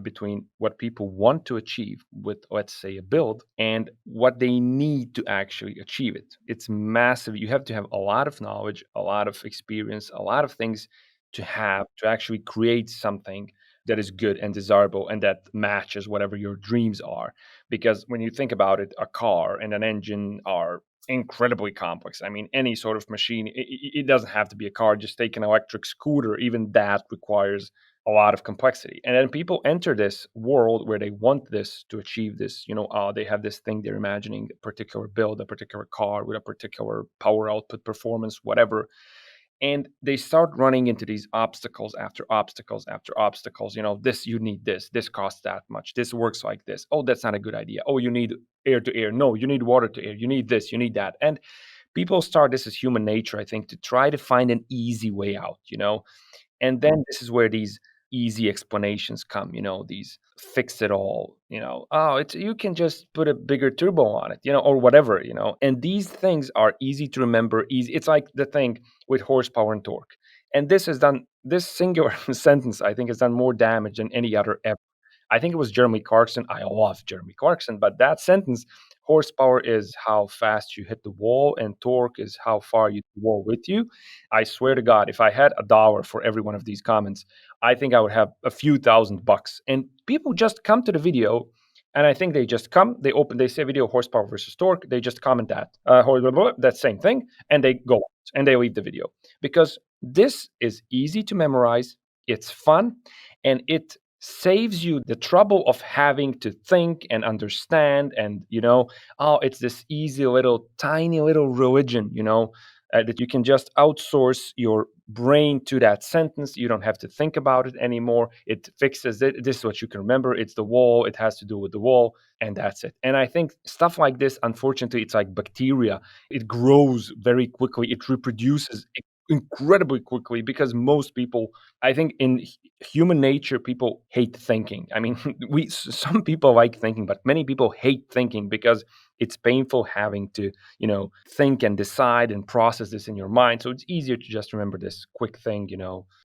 between what people want to achieve with, let's say, a build and what they need to actually achieve it. It's massive. You have to have a lot of knowledge, a lot of experience, a lot of things to have to actually create something that is good and desirable and that matches whatever your dreams are. Because when you think about it, a car and an engine are incredibly complex. I mean, any sort of machine, it doesn't have to be a car. Just take an electric scooter, even that requires a lot of complexity. And then people enter this world where they want this to achieve this. They have this thing they're imagining, a particular build, a particular car with a particular power output, performance, whatever. And they start running into these obstacles after obstacles after obstacles. This, you need this costs that much, this works like this, oh, that's not a good idea, oh, you need air to air, no, you need water to air, you need this, you need that. And people start, this is human nature, I think, to try to find an easy way out. And then this is where these easy explanations come, these fix it all, oh, it's, you can just put a bigger turbo on it, or whatever, and these things are easy to remember, easy. It's like the thing with horsepower and torque. And this singular sentence, I think, has done more damage than any other ever. I think it was Jeremy Clarkson. I love Jeremy Clarkson, but that sentence, horsepower is how fast you hit the wall, and torque is how far you hit the wall with you. I swear to God, if I had $1 for every one of these comments, I think I would have a few $1,000. And people just come to the video, and I think they just come, they say video horsepower versus torque, they just comment that same thing, and they go and they leave the video, because this is easy to memorize, it's fun, and it saves you the trouble of having to think and understand. And it's this easy little tiny little religion, that you can just outsource your brain to that sentence. You don't have to think about it anymore. It fixes it. This is what you can remember. It's the wall. It has to do with the wall, and that's it. And I think stuff like this, unfortunately, it's like bacteria. It grows very quickly. It reproduces incredibly quickly, because most people, I think, in human nature, people hate thinking. I mean, some people like thinking, but many people hate thinking because it's painful having to, think and decide and process this in your mind. So it's easier to just remember this quick thing,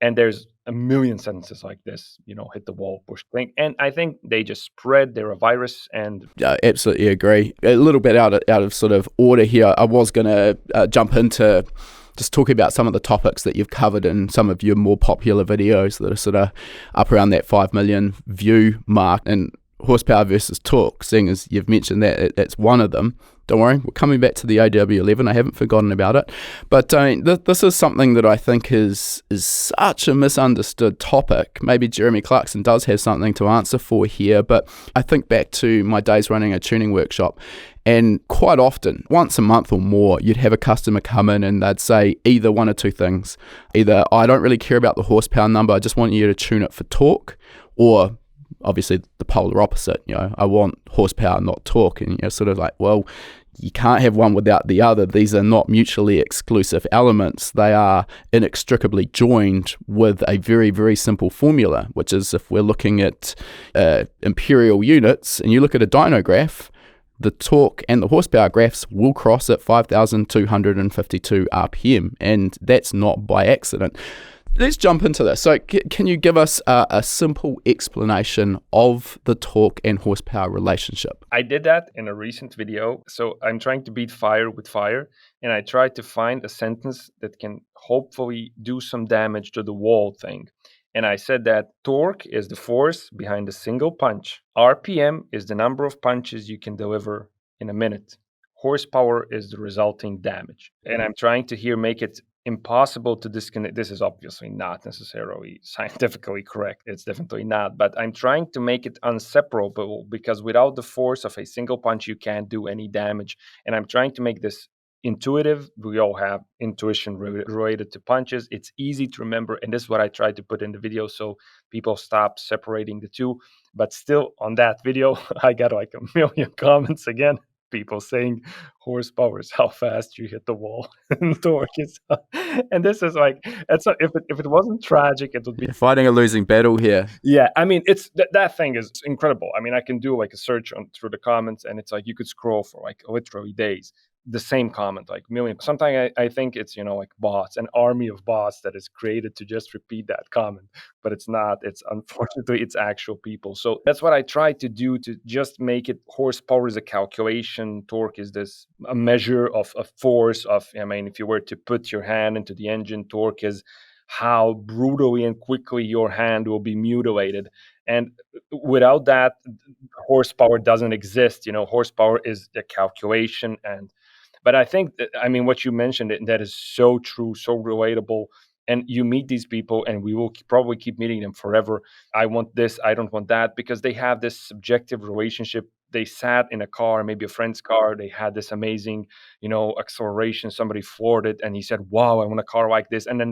and there's a million sentences like this, hit the wall, push thing. And I think they just spread. They're a virus. And yeah, absolutely agree. A little bit out of sort of order here. I was going to jump into just talking about some of the topics that you've covered in some of your more popular videos that are sort of up around that 5 million view mark, and horsepower versus torque, seeing as you've mentioned that, that's one of them. Don't worry, we're coming back to the AW11. I haven't forgotten about it. But this is something that I think is such a misunderstood topic. Maybe Jeremy Clarkson does have something to answer for here, but I think back to my days running a tuning workshop, and quite often, once a month or more, you'd have a customer come in and they'd say either one or two things. Either, I don't really care about the horsepower number, I just want you to tune it for torque, or obviously the polar opposite, I want horsepower, not torque. And you're sort of like, well, you can't have one without the other. These are not mutually exclusive elements. They are inextricably joined with a very, very simple formula, which is, if we're looking at imperial units and you look at a dyno graph, the torque and the horsepower graphs will cross at 5,252 RPM, and that's not by accident. Let's jump into this. So can you give us a simple explanation of the torque and horsepower relationship? I did that in a recent video. So I'm trying to beat fire with fire, and I tried to find a sentence that can hopefully do some damage to the wall thing. And I said that torque is the force behind a single punch. RPM is the number of punches you can deliver in a minute. Horsepower is the resulting damage. And I'm trying to here make it impossible to disconnect. This is obviously not necessarily scientifically correct. It's definitely not. But I'm trying to make it inseparable, because without the force of a single punch, you can't do any damage. And I'm trying to make this intuitive. We all have intuition related to punches. It's easy to remember. And this is what I tried to put in the video, so people stop separating the two. But still, on that video, I got like a million comments again. People saying horsepower is how fast you hit the wall, and torque is. And this is like, if it wasn't tragic, it would be. You're fighting a losing battle here. Yeah, I mean, it's that thing is incredible. I mean, I can do like a search through the comments, and it's like you could scroll for like literally days. The same comment, like million. Sometimes I think it's, like bots, an army of bots that is created to just repeat that comment, but it's not. It's unfortunately, it's actual people. So that's what I try to do, to just make it. Horsepower is a calculation. Torque is a measure of force. I mean, if you were to put your hand into the engine, torque is how brutally and quickly your hand will be mutilated. And without that, horsepower doesn't exist. Horsepower is a calculation. But I think that, I mean, what you mentioned, that is so true, so relatable. And you meet these people, and we will probably keep meeting them forever. I want this, I don't want that, because they have this subjective relationship. They sat in a car, maybe a friend's car. They had this amazing, acceleration. Somebody floored it, and he said, "Wow, I want a car like this." And then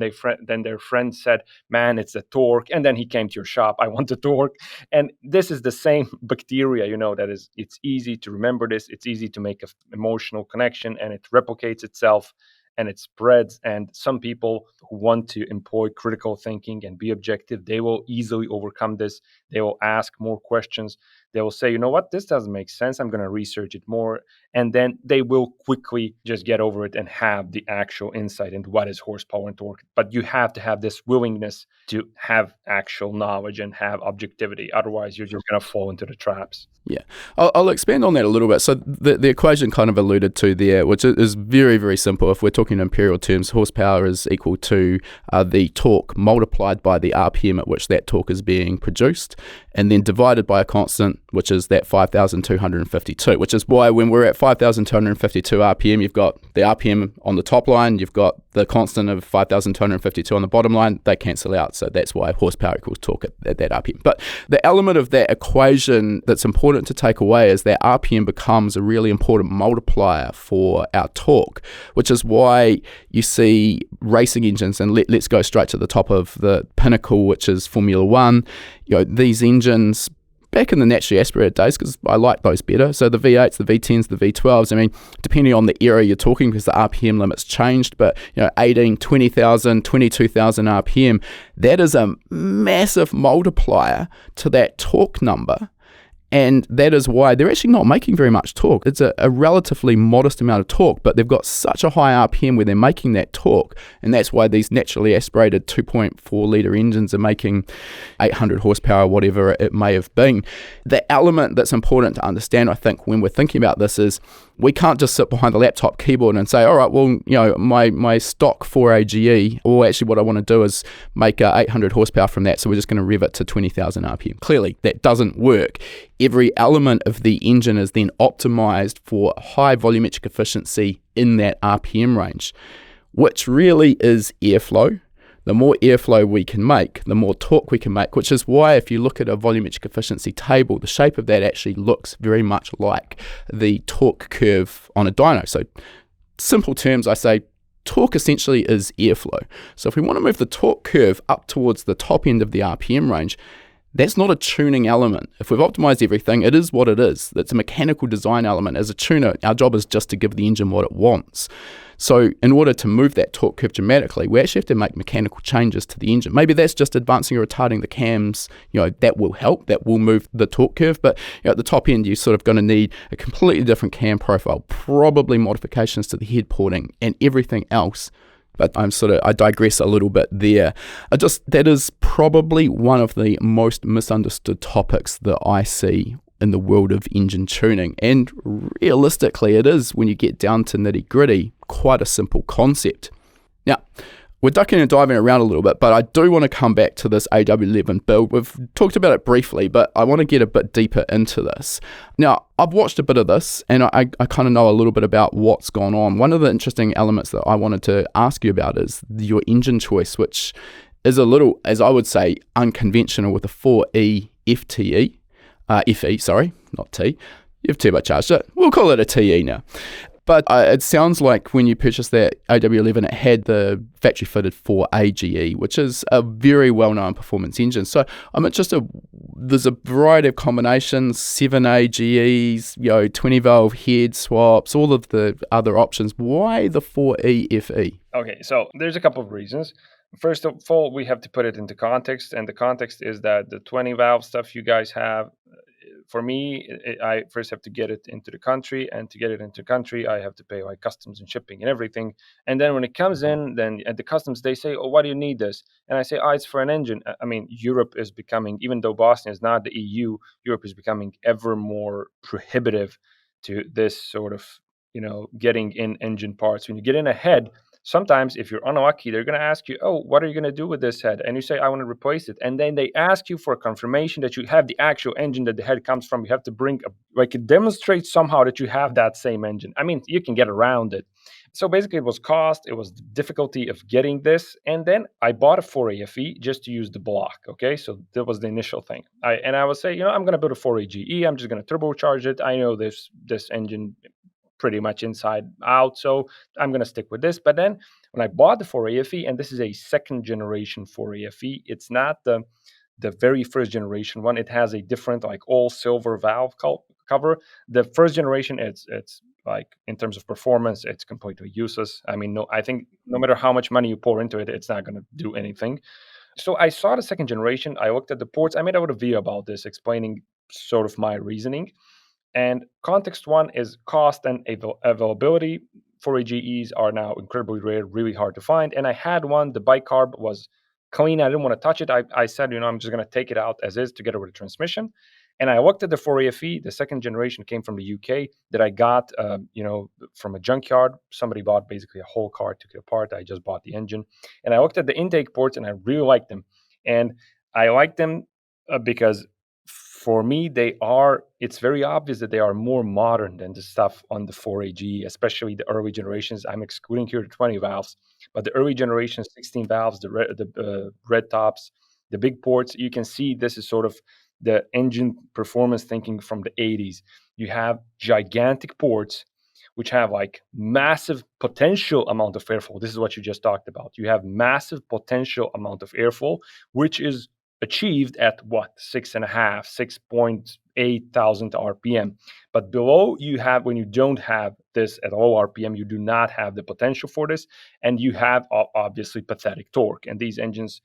their friend said, "Man, it's a torque." And then he came to your shop, "I want the torque." And this is the same bacteria, that is. It's easy to remember this. It's easy to make an emotional connection, and it replicates itself. And it spreads. And some people who want to employ critical thinking and be objective, they will easily overcome this. They will ask more questions. They will say, "You know what, this doesn't make sense. I'm going to research it more." And then they will quickly just get over it and have the actual insight into what is horsepower and torque. But you have to have this willingness to have actual knowledge and have objectivity. Otherwise, you're just going to fall into the traps. Yeah, I'll expand on that a little bit. So the equation kind of alluded to there, which is very, very simple. If we're talking in imperial terms, horsepower is equal to the torque multiplied by the RPM at which that torque is being produced, and then divided by a constant, which is that 5,252, which is why when we're at 5,252 RPM, you've got the RPM on the top line, you've got the constant of 5,252 on the bottom line. They cancel out. So that's why horsepower equals torque at that RPM. But the element of that equation that's important to take away is that RPM becomes a really important multiplier for our torque, which is why you see racing engines, and let's go straight to the top of the pinnacle, which is Formula One. These engines back in the naturally aspirated days, because I like those better. So the V8s, the V10s, the V12s, I mean, depending on the era you're talking, because the RPM limit's changed, but 18, 20,000, 22,000 RPM, that is a massive multiplier to that torque number. And that is why they're actually not making very much torque. It's a relatively modest amount of torque, but they've got such a high RPM where they're making that torque. And that's why these naturally aspirated 2.4 litre engines are making 800 horsepower, whatever it may have been. The element that's important to understand, I think, when we're thinking about this is we can't just sit behind the laptop keyboard and say, all right, well, my stock 4AGE, or actually what I want to do is make 800 horsepower from that, so we're just going to rev it to 20,000 RPM. Clearly, that doesn't work. Every element of the engine is then optimized for high volumetric efficiency in that RPM range, which really is airflow. The more airflow we can make, the more torque we can make, which is why if you look at a volumetric efficiency table, the shape of that actually looks very much like the torque curve on a dyno. So simple terms, I say torque essentially is airflow. So if we want to move the torque curve up towards the top end of the RPM range, that's not a tuning element. If we've optimized everything, it is what it is. It's a mechanical design element. As a tuner, our job is just to give the engine what it wants. So in order to move that torque curve dramatically, we actually have to make mechanical changes to the engine. Maybe that's just advancing or retarding the cams, that will help, that will move the torque curve. But at the top end, you're sort of going to need a completely different cam profile, probably modifications to the head porting and everything else. But I digress a little bit there. That is probably one of the most misunderstood topics that I see in the world of engine tuning. And realistically, it is, when you get down to nitty gritty, quite a simple concept. Now, We're ducking and diving around a little bit, but I do want to come back to this AW11 build. We've talked about it briefly, but I want to get a bit deeper into this. Now, I've watched a bit of this, and I kind of know a little bit about what's gone on. One of the interesting elements that I wanted to ask you about is your engine choice, which is a little, as I would say, unconventional with a 4E FTE. FE, sorry, not T. You've turbocharged it. We'll call it a TE now. But it sounds like when you purchased that AW11, it had the factory-fitted 4AGE, which is a very well-known performance engine. So I'm interested, there's a variety of combinations, 7AGEs, 20-valve head swaps, all of the other options. Why the 4E FE? Okay, so there's a couple of reasons. First of all, we have to put it into context, and the context is that the 20-valve stuff you guys have, for me, I first have to get it into the country, and to get it into the country, I have to pay like customs and shipping and everything. And then when it comes in, then at the customs, they say, "Oh, why do you need this?" And I say, "Oh, it's for an engine." I mean, Europe is becoming, even though Bosnia is not the EU, Europe is becoming ever more prohibitive to this sort of, getting in engine parts. When you get in a head, sometimes if you're unlucky, they're going to ask you, "Oh, what are you going to do with this head?" And you say, "I want to replace it." And then they ask you for confirmation that you have the actual engine that the head comes from. You have to bring demonstrate somehow that you have that same engine. I mean, you can get around it. So basically it was cost, it was the difficulty of getting this. And then I bought a 4AFE just to use the block. Okay. So that was the initial thing. I would say, I'm going to build a 4AGE. I'm just going to turbocharge it. I know this engine pretty much inside out. So I'm going to stick with this. But then when I bought the 4AFE, and this is a second generation 4AFE, it's not the very first generation one. It has a different, like, all silver valve cover. The first generation, it's like, in terms of performance, it's completely useless. I mean, I think no matter how much money you pour into it, it's not going to do anything. So I saw the second generation. I looked at the ports. I made out a video about this, explaining sort of my reasoning. And context one is cost and availability. 4AGEs are now incredibly rare, really hard to find. And I had one, the bicarb was clean. I didn't want to touch it. I said, I'm just going to take it out as is together with the transmission. And I looked at the 4AFE. The second generation came from the UK that I got, from a junkyard. Somebody bought basically a whole car, took it apart. I just bought the engine. And I looked at the intake ports, and I really liked them. And I liked them because for me, it's very obvious that they are more modern than the stuff on the 4AG, especially the early generations. I'm excluding here the 20 valves, but the early generation 16 valves, the red tops, the big ports, you can see this is sort of the engine performance thinking from the 80s. You have gigantic ports, which have like massive potential amount of airflow. This is what you just talked about. You have massive potential amount of airflow, which is achieved at 6.8 thousand RPM. But below, you have, when you don't have this at low RPM, you do not have the potential for this, and you have obviously pathetic torque. And these engines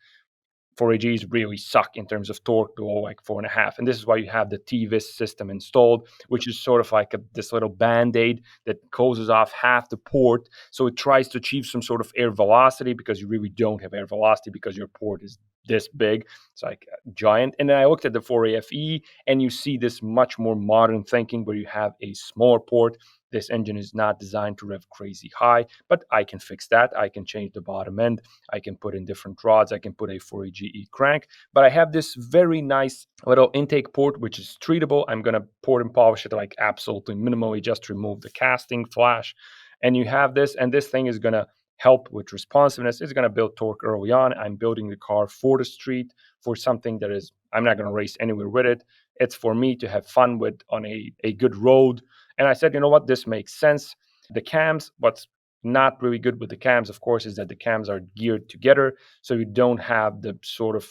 4AGs really suck in terms of torque below like 4.5. And this is why you have the TVIS system installed, which is sort of like this little band-aid that closes off half the port. So it tries to achieve some sort of air velocity, because you really don't have air velocity because your port is this big. It's like giant. And then I looked at the 4AFE, and you see this much more modern thinking where you have a smaller port. This engine is not designed to rev crazy high, but I can fix that. I can change the bottom end. I can put in different rods. I can put a 4AGE crank. But I have this very nice little intake port, which is treatable. I'm going to port and polish it like absolutely minimally, just to remove the casting flash. And you have this, and this thing is going to help with responsiveness. It's going to build torque early on. I'm building the car for the street, for something that is, I'm not going to race anywhere with it. It's for me to have fun with on a good road. And I said, you know what, this makes sense. The cams, what's not really good with the cams, of course, is that the cams are geared together. So you don't have the sort of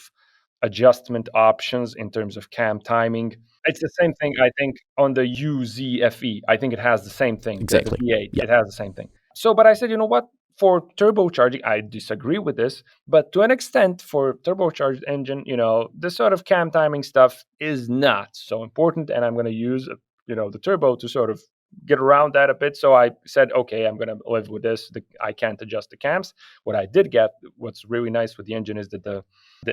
adjustment options in terms of cam timing. It's the same thing, I think, on the UZFE. I think it has the same thing. Exactly. The V8, Yeah. it has the same thing. So, but I said, you know what? For turbocharging, I disagree with this, but to an extent, for turbocharged engine, this sort of cam timing stuff is not so important, and I'm going to use, the turbo to sort of get around that a bit. So I said, okay, I'm going to live with this. I can't adjust the cams. What I did get, what's really nice with the engine, is that the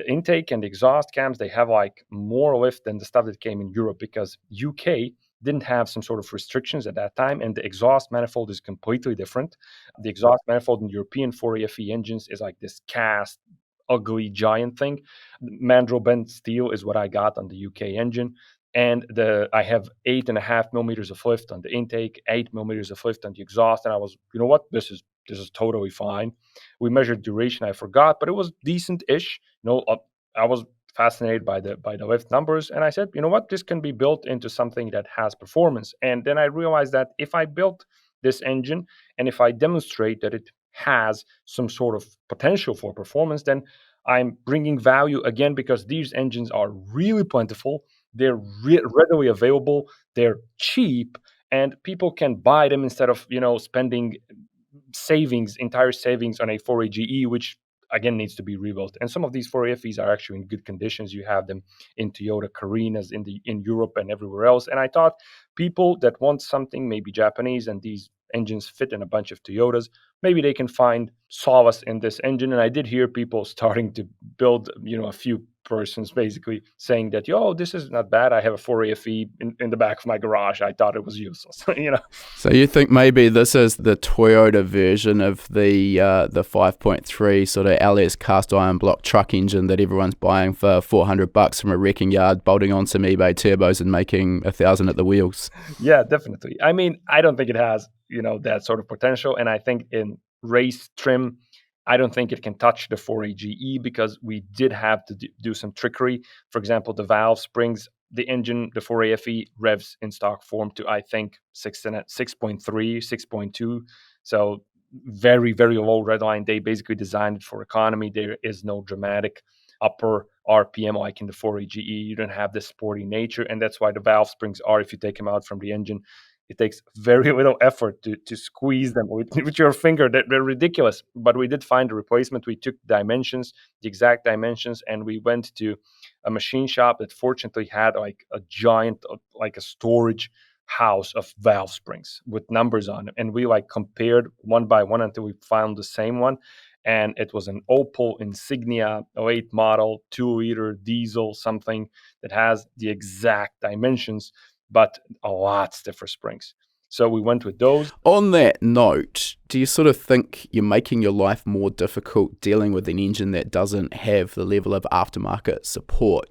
intake and the exhaust cams, they have like more lift than the stuff that came in Europe, because UK didn't have some sort of restrictions at that time, and the exhaust manifold is completely different. The exhaust manifold in European 4AFE engines is like this cast, ugly giant thing. Mandrel bent steel is what I got on the UK engine. And I have 8.5 millimeters of lift on the intake, 8 millimeters of lift on the exhaust, and I was, you know what, this is totally fine. We measured duration, I forgot, but it was decent-ish. I was fascinated by the lift numbers, and I said, you know what, this can be built into something that has performance. And then I realized that if I built this engine and if I demonstrate that it has some sort of potential for performance, then I'm bringing value again, because these engines are really plentiful, they're readily available, they're cheap, and people can buy them instead of spending entire savings on a 4AGE, which again needs to be rebuilt. And some of these 4AFEs are actually in good conditions. You have them in Toyota Carinas in Europe and everywhere else. And I thought people that want something maybe Japanese, and these engines fit in a bunch of Toyotas, maybe they can find solace in this engine. And I did hear people starting to build, a few persons basically saying that, yo, this is not bad. I have a 4AFE in the back of my garage. I thought it was useless. So you think maybe this is the Toyota version of the 5.3 sort of LS cast iron block truck engine that everyone's buying for $400 from a wrecking yard, bolting on some eBay turbos and making 1,000 at the wheels? Yeah, definitely. I mean, I don't think it has, that sort of potential. And I think in race trim, I don't think it can touch the 4AGE, because we did have to do some trickery. For example, the valve springs, the engine, the 4AFE revs in stock form to, I think, 6.3, 6.2. So very, very low red line. They basically designed it for economy. There is no dramatic upper RPM like in the 4AGE. You don't have this sporty nature, and that's why the valve springs are, if you take them out from the engine, it takes very little effort to squeeze them with your finger. They're ridiculous. But we did find a replacement. We took dimensions, the exact dimensions, and we went to a machine shop that fortunately had like a giant, like a storage house of valve springs with numbers on them. And we like compared one by one until we found the same one. And it was an Opel Insignia late model 2-liter diesel something that has the exact dimensions, but a lot stiffer springs. So we went with those. On that note, do you sort of think you're making your life more difficult dealing with an engine that doesn't have the level of aftermarket support?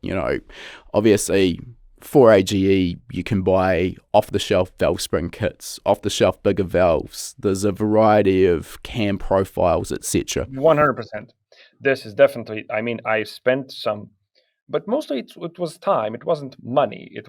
Obviously 4AGE, you can buy off-the-shelf valve spring kits, off-the-shelf bigger valves. There's a variety of cam profiles, etc. 100%. This is definitely, I mean, I spent some, but mostly it was time. It wasn't money. It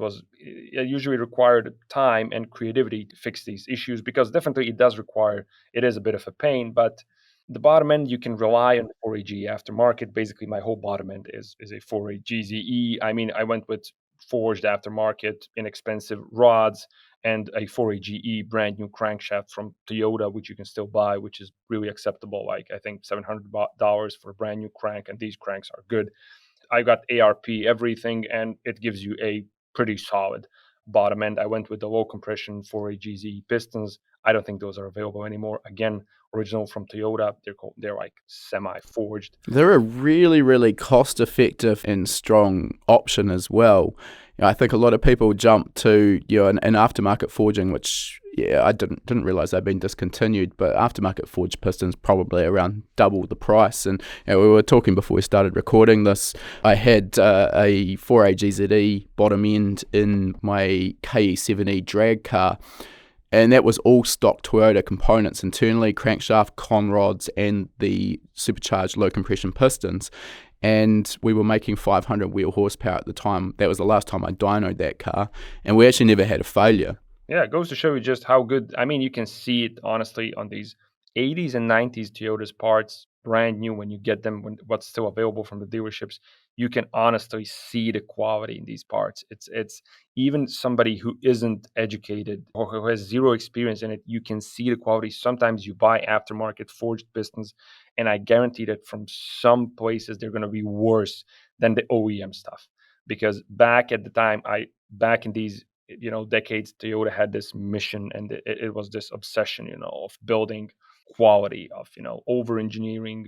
usually required time and creativity to fix these issues, because definitely it is a bit of a pain, but the bottom end, you can rely on the 4AG aftermarket. Basically, my whole bottom end is a 4AG ZE. I mean, I went with forged aftermarket, inexpensive rods, and a 4AGE brand new crankshaft from Toyota, which you can still buy, which is really acceptable. Like, I think $700 for a brand new crank, and these cranks are good. I got ARP everything, and it gives you a pretty solid bottom end. I went with the low compression 4AGZ pistons. I don't think those are available anymore. Again, original from Toyota. They're like semi-forged. They're a really, really cost-effective and strong option as well. I think a lot of people jump to an aftermarket forging, which I didn't realize they'd been discontinued, but aftermarket forged pistons probably around double the price. And we were talking before we started recording this. I had a 4AGZE bottom end in my KE7E drag car, and that was all stock Toyota components internally, crankshaft, con rods, and the supercharged low compression pistons. And we were making 500 wheel horsepower at the time. That was the last time I dynoed that car, and we actually never had a failure. Yeah, it goes to show you just how good. I mean, you can see it honestly on these 80s and 90s Toyota's parts, brand new when you get them, when what's still available from the dealerships. You can honestly see the quality in these parts. It's even somebody who isn't educated or who has zero experience in it, you can see the quality. Sometimes you buy aftermarket forged pistons, and I guarantee that from some places they're going to be worse than the OEM stuff. Because back at the time, back in these decades, Toyota had this mission, and it was this obsession, of building quality, of over engineering,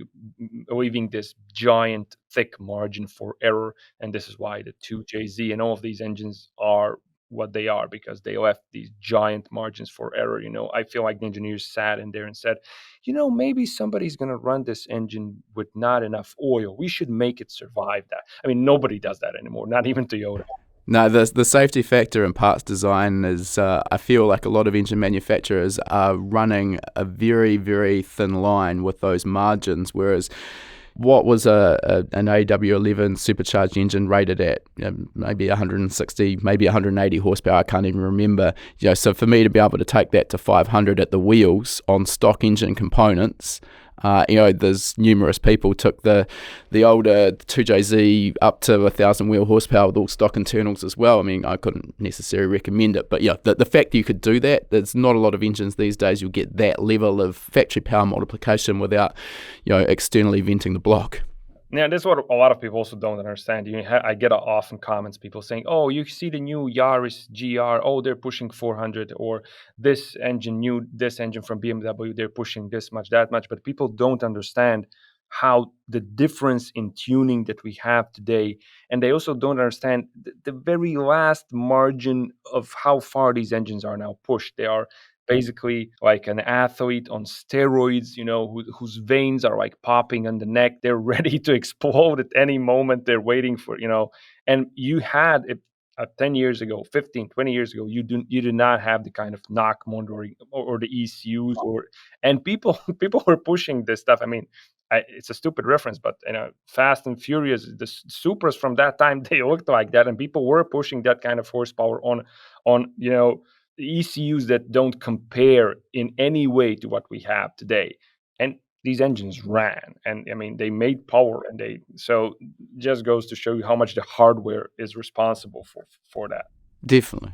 leaving this giant thick margin for error. And this is why the 2JZ and all of these engines are what they are, because they left these giant margins for error. I feel like the engineers sat in there and said, maybe somebody's going to run this engine with not enough oil. We should make it survive that. I mean, nobody does that anymore, not even Toyota. No, the safety factor in parts design is, I feel like a lot of engine manufacturers are running a very, very thin line with those margins, whereas what was an AW11 supercharged engine rated at maybe 160, maybe 180 horsepower, I can't even remember. So for me to be able to take that to 500 at the wheels on stock engine components, there's numerous people took the older 2JZ up to 1,000 wheel horsepower with all stock internals as well. I mean, I couldn't necessarily recommend it, but the fact that you could do that, there's not a lot of engines these days you'll get that level of factory power multiplication without, externally venting the block. Yeah, that's what a lot of people also don't understand. I get often comments, people saying, "Oh, you see the new Yaris GR? Oh, they're pushing 400, or this engine from BMW, they're pushing this much, that much." But people don't understand how the difference in tuning that we have today, and they also don't understand the very last margin of how far these engines are now pushed. They are basically like an athlete on steroids, whose veins are like popping on the neck. They're ready to explode at any moment. They're waiting for, and you had it 10 years ago, 15, 20 years ago, you did not have the kind of knock monitoring, or the ECUs, and people people were pushing this stuff. I mean, it's a stupid reference, but Fast and Furious, the Supras from that time, they looked like that, and people were pushing that kind of horsepower on the ECUs that don't compare in any way to what we have today. And these engines ran, and I mean, they made power, and so just goes to show you how much the hardware is responsible for that. Definitely.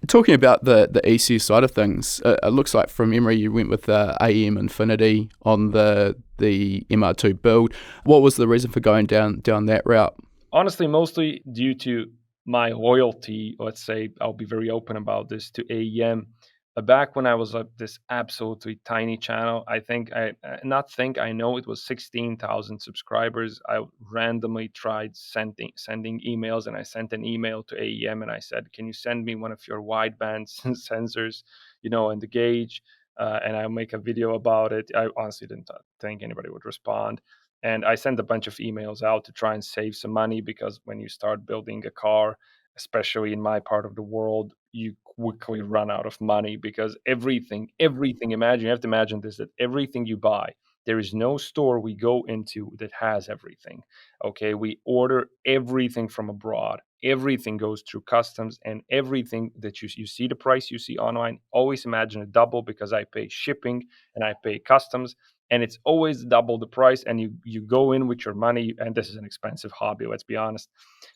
Talking about the ECU side of things, it looks like from memory you went with AM Infinity on the MR2 build. What was the reason for going down that route? Honestly, mostly due to my loyalty, let's say, I'll be very open about this, to AEM. Back when I was this absolutely tiny channel, I know it was 16,000 subscribers. I randomly tried sending emails, and I sent an email to AEM and I said, "Can you send me one of your wideband sensors, and the gauge?" And I'll make a video about it. I honestly didn't think anybody would respond. And I sent a bunch of emails out to try and save some money, because when you start building a car, especially in my part of the world, you quickly run out of money, because everything, you have to imagine this, that everything you buy, there is no store we go into that has everything. Okay, we order everything from abroad. Everything goes through customs, and everything that you see, the price you see online, always imagine a double, because I pay shipping and I pay customs, and it's always double the price, and you go in with your money, and this is an expensive hobby, let's be honest,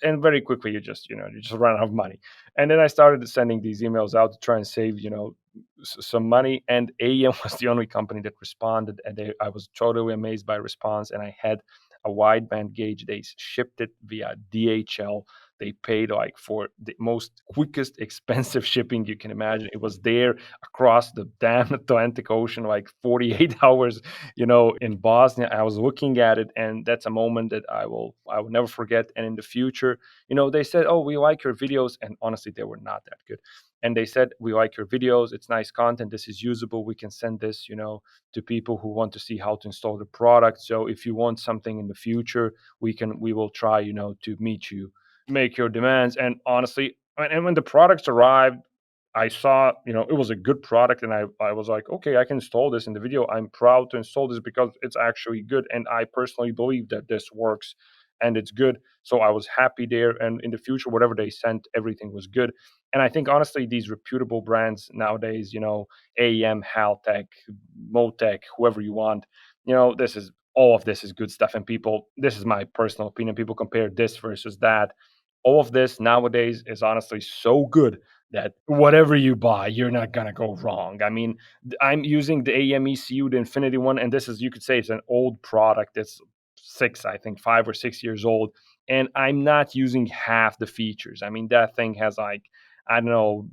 and very quickly you just run out of money. And then I started sending these emails out to try and save some money, and AEM was the only company that responded, and I was totally amazed by response. And I had a wideband gauge. They shipped it via DHL. They paid like for the most quickest expensive shipping you can imagine. It was there across the damn Atlantic Ocean, like 48 hours, in Bosnia. I was looking at it, and that's a moment that I will never forget. And in the future, they said, "Oh, we like your videos," and honestly, they were not that good. And they said, "We like your videos. It's nice content. This is usable. We can send this, to people who want to see how to install the product. So if you want something in the future, we will try, to meet you, make your demands." And honestly, and when the products arrived, I saw, it was a good product, and I was like, okay, I can install this in the video. I'm proud to install this because it's actually good. And I personally believe that this works and it's good. So I was happy there. And in the future, whatever they sent, everything was good. And I think, honestly, these reputable brands nowadays, AEM, Haltech, Motec, whoever you want, all of this is good stuff. And people, this is my personal opinion, people compare this versus that. All of this nowadays is honestly so good that whatever you buy, you're not gonna go wrong. I mean, I'm using the AEM ECU, the Infinity one, and this is, you could say, it's an old product. It's 5 or 6 years old, and I'm not using half the features. I mean, that thing has like, I don't know,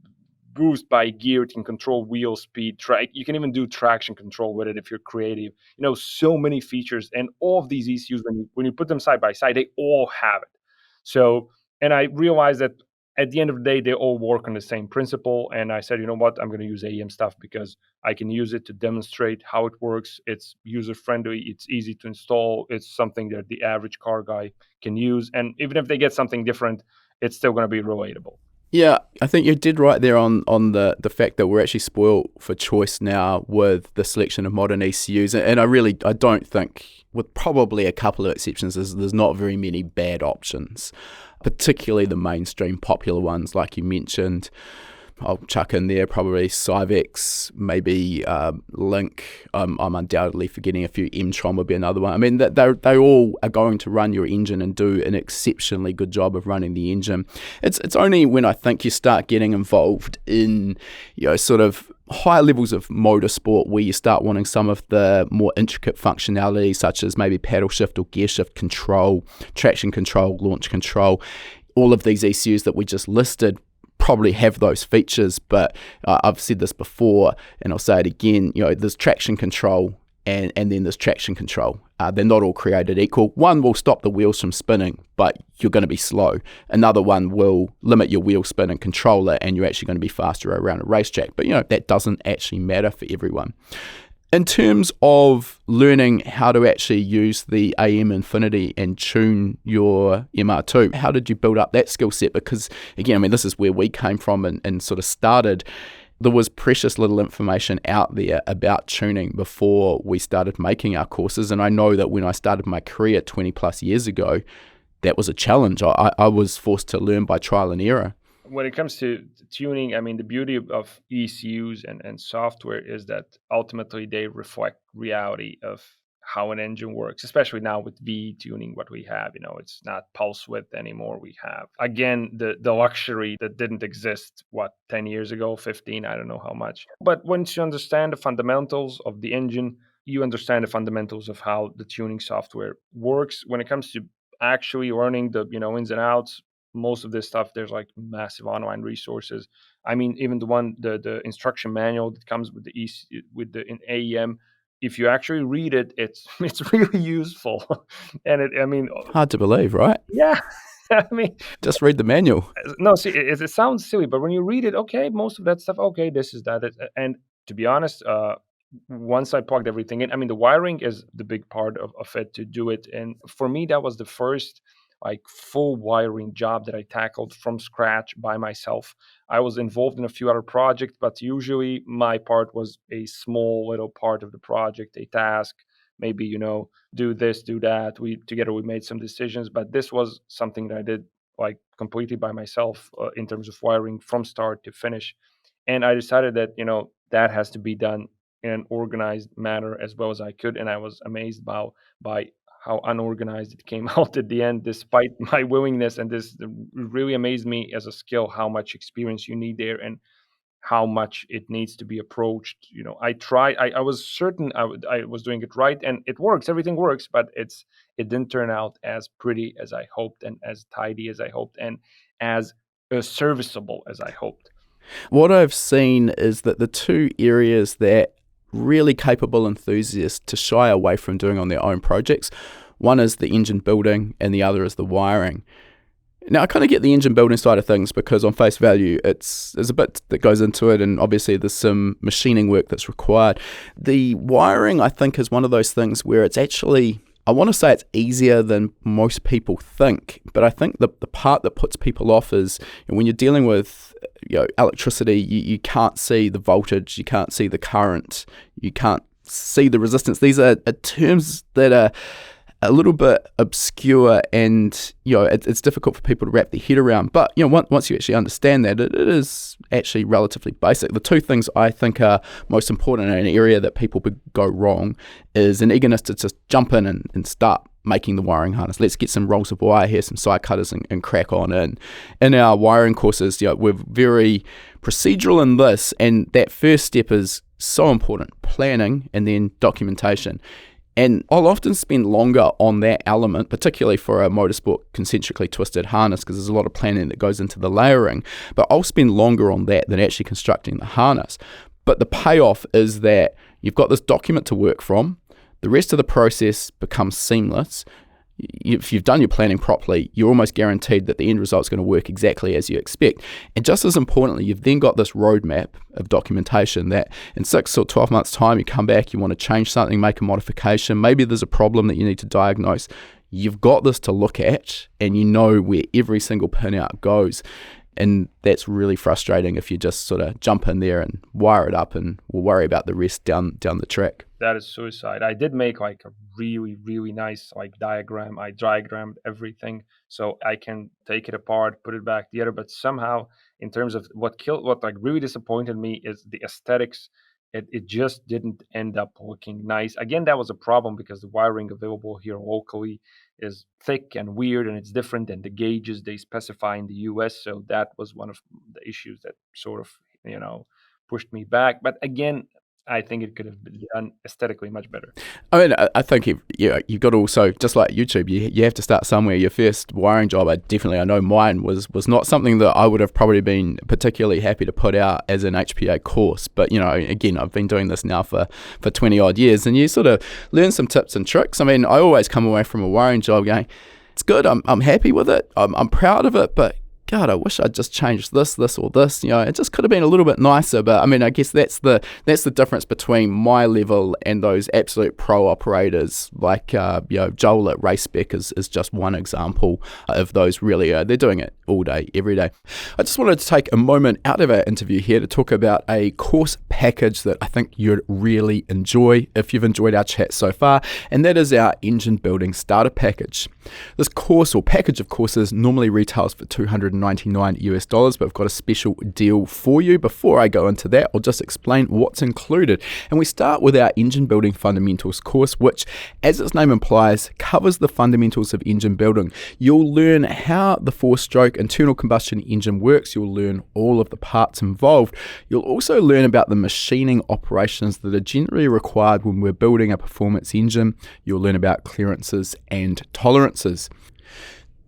boost by gear. It can control wheel speed, track. You can even do traction control with it if you're creative. So many features, and all of these ECUs, when you put them side by side, they all have it. So, and I realized that at the end of the day, they all work on the same principle. And I said, you know what, I'm going to use AEM stuff because I can use it to demonstrate how it works. It's user friendly. It's easy to install. It's something that the average car guy can use. And even if they get something different, it's still going to be relatable. Yeah, I think you did right there on the fact that we're actually spoiled for choice now with the selection of modern ECUs. And I don't think, with probably a couple of exceptions, there's not very many bad options, particularly the mainstream popular ones like you mentioned. I'll chuck in there probably Cyvex, maybe Link. I'm undoubtedly forgetting a few. M-Tron would be another one. I mean, they all are going to run your engine and do an exceptionally good job of running the engine. It's only when I think you start getting involved in, sort of higher levels of motorsport where you start wanting some of the more intricate functionality, such as maybe paddle shift or gear shift control, traction control, launch control. All of these ECUs that we just listed probably have those features, but I've said this before and I'll say it again, there's traction control and then there's traction control. They're not all created equal. One will stop the wheels from spinning, but you're going to be slow. Another one will limit your wheel spin and control it, and you're actually going to be faster around a racetrack. But that doesn't actually matter for everyone. In terms of learning how to actually use the AM Infinity and tune your MR2, how did you build up that skill set? Because again, I mean, this is where we came from and sort of started. There was precious little information out there about tuning before we started making our courses. And I know that when I started my career 20 plus years ago, that was a challenge. I was forced to learn by trial and error. When it comes to tuning, I mean, the beauty of ECUs and software is that ultimately they reflect reality of how an engine works, especially now with V tuning, what we have, it's not pulse width anymore. We have, again, the luxury that didn't exist, 10 years ago, 15, I don't know how much. But once you understand the fundamentals of the engine, you understand the fundamentals of how the tuning software works. When it comes to actually learning the, ins and outs, most of this stuff, there's like massive online resources. I mean, even the instruction manual that comes with in AEM, if you actually read it, it's really useful. And hard to believe, right? Yeah. I mean, just read the manual. No, see, it sounds silly, but when you read it, okay, most of that stuff, okay, this is that. And to be honest, once I plugged everything in, I mean, the wiring is the big part of it to do it. And for me, that was the first full wiring job that I tackled from scratch by myself. I was involved in a few other projects, but usually my part was a small little part of the project, a task, maybe, do this, do that. We made some decisions, but this was something that I did completely by myself in terms of wiring from start to finish. And I decided that, that has to be done in an organized manner as well as I could. And I was amazed by how unorganized it came out at the end, despite my willingness. And this really amazed me as a skill, how much experience you need there and how much it needs to be approached. I was certain I was doing it right, and it works. Everything works, but it didn't turn out as pretty as I hoped, and as tidy as I hoped, and as serviceable as I hoped. What I've seen is that the two areas that really capable enthusiasts to shy away from doing on their own projects, one is the engine building and the other is the wiring. Now, I kind of get the engine building side of things because on face value, there's a bit that goes into it, and obviously there's some machining work that's required. The wiring, I think, is one of those things where it's actually, I want to say it's easier than most people think, but I think the part that puts people off is when you're dealing with electricity, you can't see the voltage, you can't see the current, you can't see the resistance. These are terms that are a little bit obscure, and it's difficult for people to wrap their head around. But once you actually understand that, it is actually relatively basic. The two things I think are most important in an area that people go wrong is an eagerness to just jump in and start making the wiring harness. Let's get some rolls of wire here, some side cutters, and crack on in. In our wiring courses, we're very procedural in this, and that first step is so important: planning and then documentation. And I'll often spend longer on that element, particularly for a motorsport concentrically twisted harness, because there's a lot of planning that goes into the layering. But I'll spend longer on that than actually constructing the harness. But the payoff is that you've got this document to work from. The rest of the process becomes seamless. if you've done your planning properly, you're almost guaranteed that the end result's going to work exactly as you expect. And just as importantly, you've then got this roadmap of documentation that in 6 or 12 months' time, you come back, you want to change something, make a modification, maybe there's a problem that you need to diagnose. You've got this to look at, and you know where every single pinout goes. And that's really frustrating if you just sort of jump in there and wire it up and we'll worry about the rest down the track. That is suicide. I did make like a really, really nice like diagram. I diagrammed everything so I can take it apart, put it back together. But somehow, in terms of what like really disappointed me is the aesthetics. It just didn't end up looking nice. Again, that was a problem because the wiring available here locally is thick and weird, and it's different than the gauges they specify in the US. So that was one of the issues that sort of, pushed me back. But again, I think it could have been done aesthetically much better. I mean, I think you've got to also, just like YouTube, you have to start somewhere. Your first wiring job, I know mine was not something that I would have probably been particularly happy to put out as an HPA course. But, again, I've been doing this now for 20 odd years, and you sort of learn some tips and tricks. I mean, I always come away from a wiring job going, it's good, I'm happy with it, I'm proud of it, but God, I wish I'd just changed this, or this. It just could have been a little bit nicer. But I mean, I guess that's the difference between my level and those absolute pro operators, like Joel at RaceSpec is just one example of those. Really, they're doing it all day, every day. I just wanted to take a moment out of our interview here to talk about a course package that I think you'd really enjoy if you've enjoyed our chat so far, and that is our engine building starter package. This course or package of courses normally retails for $299, but I've got a special deal for you. Before I go into that, I'll just explain what's included. And we start with our engine building fundamentals course, which, as its name implies, covers the fundamentals of engine building. You'll learn how the 4-stroke internal combustion engine works. You'll learn all of the parts involved. You'll also learn about the machining operations that are generally required when we're building a performance engine. You'll learn about clearances and tolerances.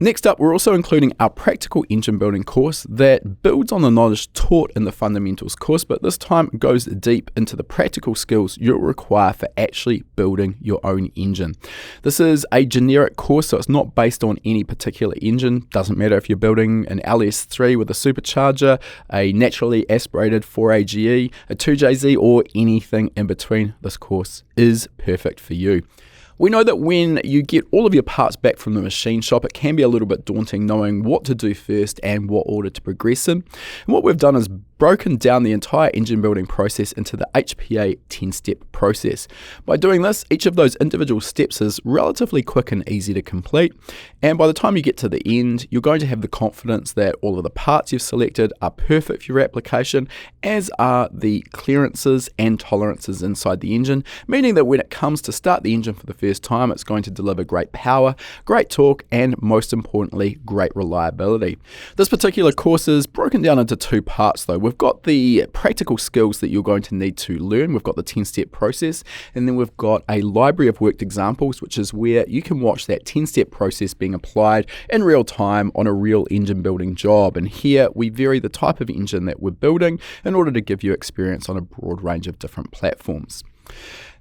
Next up, we're also including our practical engine building course that builds on the knowledge taught in the fundamentals course, but this time goes deep into the practical skills you'll require for actually building your own engine. This is a generic course, so it's not based on any particular engine. Doesn't matter if you're building an LS3 with a supercharger, a naturally aspirated 4AGE, a 2JZ, or anything in between. This course is perfect for you. We know that when you get all of your parts back from the machine shop, it can be a little bit daunting knowing what to do first and what order to progress in. And what we've done is broken down the entire engine building process into the HPA 10-step process. By doing this, each of those individual steps is relatively quick and easy to complete. And by the time you get to the end, you're going to have the confidence that all of the parts you've selected are perfect for your application, as are the clearances and tolerances inside the engine, meaning that when it comes to start the engine for the first time, it's going to deliver great power, great torque, and most importantly, great reliability. This particular course is broken down into 2 parts though. We've got the practical skills that you're going to need to learn. We've got the 10-step process, and then we've got a library of worked examples, which is where you can watch that 10-step process being applied in real time on a real engine building job. And here we vary the type of engine that we're building in order to give you experience on a broad range of different platforms.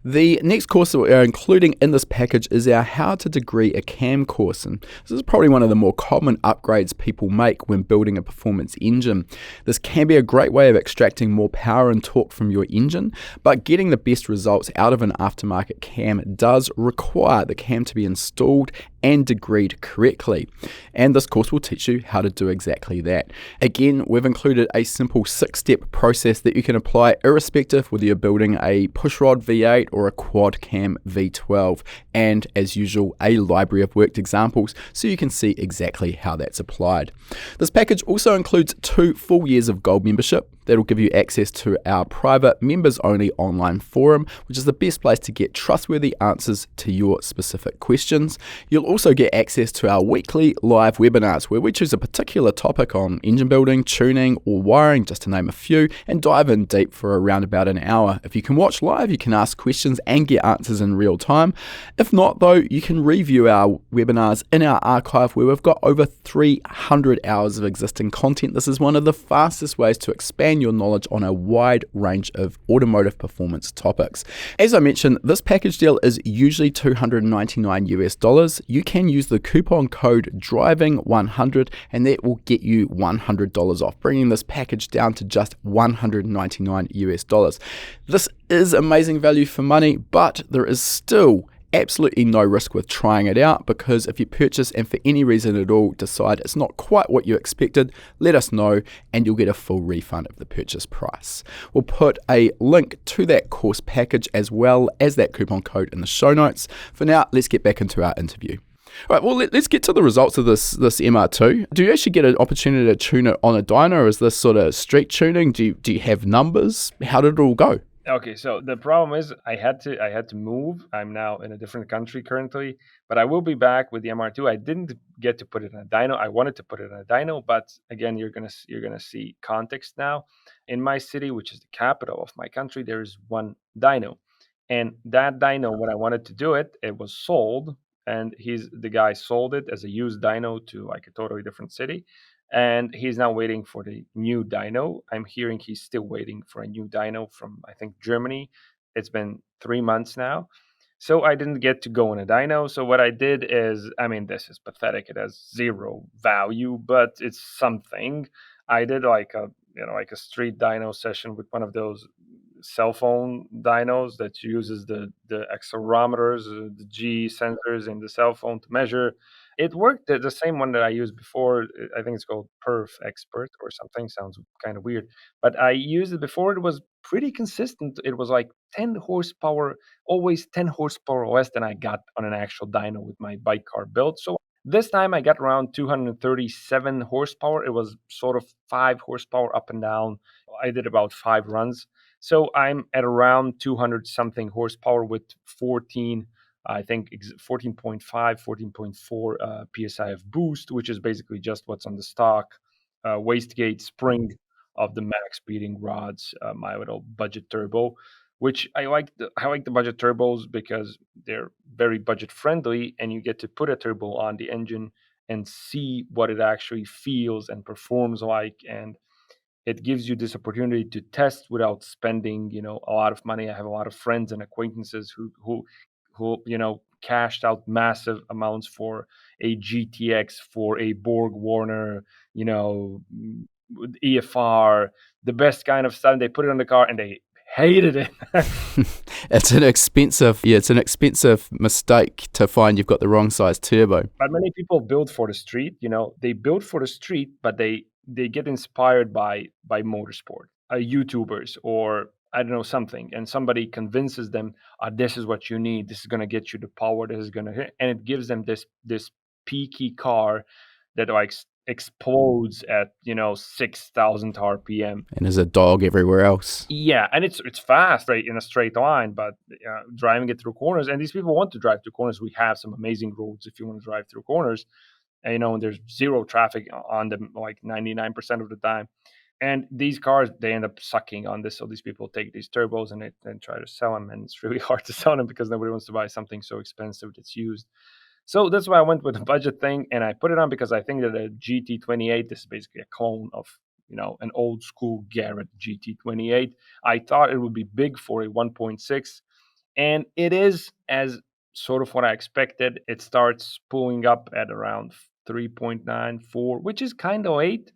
The next course that we are including in this package is our How to Degree a Cam course, and this is probably one of the more common upgrades people make when building a performance engine. This can be a great way of extracting more power and torque from your engine, but getting the best results out of an aftermarket cam does require the cam to be installed and degreed correctly. And this course will teach you how to do exactly that. Again, we've included a simple 6-step process that you can apply irrespective whether you're building a pushrod V8 or a quad cam V12, and as usual, a library of worked examples so you can see exactly how that's applied. This package also includes 2 full years of gold membership. That'll give you access to our private members-only online forum, which is the best place to get trustworthy answers to your specific questions. You'll also get access to our weekly live webinars where we choose a particular topic on engine building, tuning, or wiring, just to name a few, and dive in deep for around about an hour. If you can watch live, you can ask questions and get answers in real time. If not, though, you can review our webinars in our archive where we've got over 300 hours of existing content. This is one of the fastest ways to expand expand your knowledge on a wide range of automotive performance topics. As I mentioned, this package deal is usually $299. You can use the coupon code DRIVING100 and that will get you $100 off, bringing this package down to just $199. This is amazing value for money, but there is still absolutely no risk with trying it out, because if you purchase and for any reason at all decide it's not quite what you expected, let us know and you'll get a full refund of the purchase price. We'll put a link to that course package as well as that coupon code in the show notes. For now, let's get back into our interview. All right, well, let's get to the results of this MR2. Do you actually get an opportunity to tune it on a dyno, or is this sort of street tuning? Do you have numbers? How did it all go? Okay, so the problem is I had to move. I'm now in a different country currently, but I will be back with the MR2. I didn't get to put it in a dyno. I wanted to put it in a dyno, but again, you're gonna see context now. In my city, which is the capital of my country, there is one dyno, and that dyno, when I wanted to do it, it was sold, and the guy sold it as a used dyno to like a totally different city. And he's now waiting for the new dyno. I'm hearing he's still waiting for a new dyno from, I think, Germany. It's been 3 months now. So I didn't get to go in a dyno. So what I did is, I mean, this is pathetic. It has zero value, but it's something. I did like a street dyno session with one of those cell phone dynos that uses the accelerometers, the G sensors in the cell phone to measure. It worked the same one that I used before. I think it's called Perf Expert or something. Sounds kind of weird, but I used it before. It was pretty consistent. It was like 10 horsepower, always 10 horsepower less than I got on an actual dyno with my bike car build. So this time I got around 237 horsepower. It was sort of 5 horsepower up and down. I did about 5 runs. So I'm at around 200 something horsepower with 14, I think 14.5, 14.4 PSI of boost, which is basically just what's on the stock wastegate spring of the max beating rods, my little budget turbo, which I like the budget turbos because they're very budget friendly, and you get to put a turbo on the engine and see what it actually feels and performs like, and it gives you this opportunity to test without spending, a lot of money. I have a lot of friends and acquaintances who cashed out massive amounts for a GTX, for a Borg Warner, EFR, the best kind of stuff. They put it on the car and they hated it. It's an expensive mistake to find you've got the wrong size turbo. But many people build for the street. They build for the street, but they get inspired by motorsport, YouTubers, or I don't know, something, and somebody convinces them, this is what you need. This is going to get you the power. This is going to hit, and it gives them this peaky car that like explodes at 6,000 RPM. And there's a dog everywhere else. Yeah, and it's fast, right, in a straight line, but driving it through corners, and these people want to drive through corners. We have some amazing roads if you want to drive through corners, and there's zero traffic on them like 99% of the time. And these cars, they end up sucking on this. So these people take these turbos and they then try to sell them. And it's really hard to sell them because nobody wants to buy something so expensive that's used. So that's why I went with the budget thing. And I put it on because I think that a GT28, this is basically a clone of, an old school Garrett GT28. I thought it would be big for a 1.6. And it is as sort of what I expected. It starts pulling up at around 3.94, which is kind of late.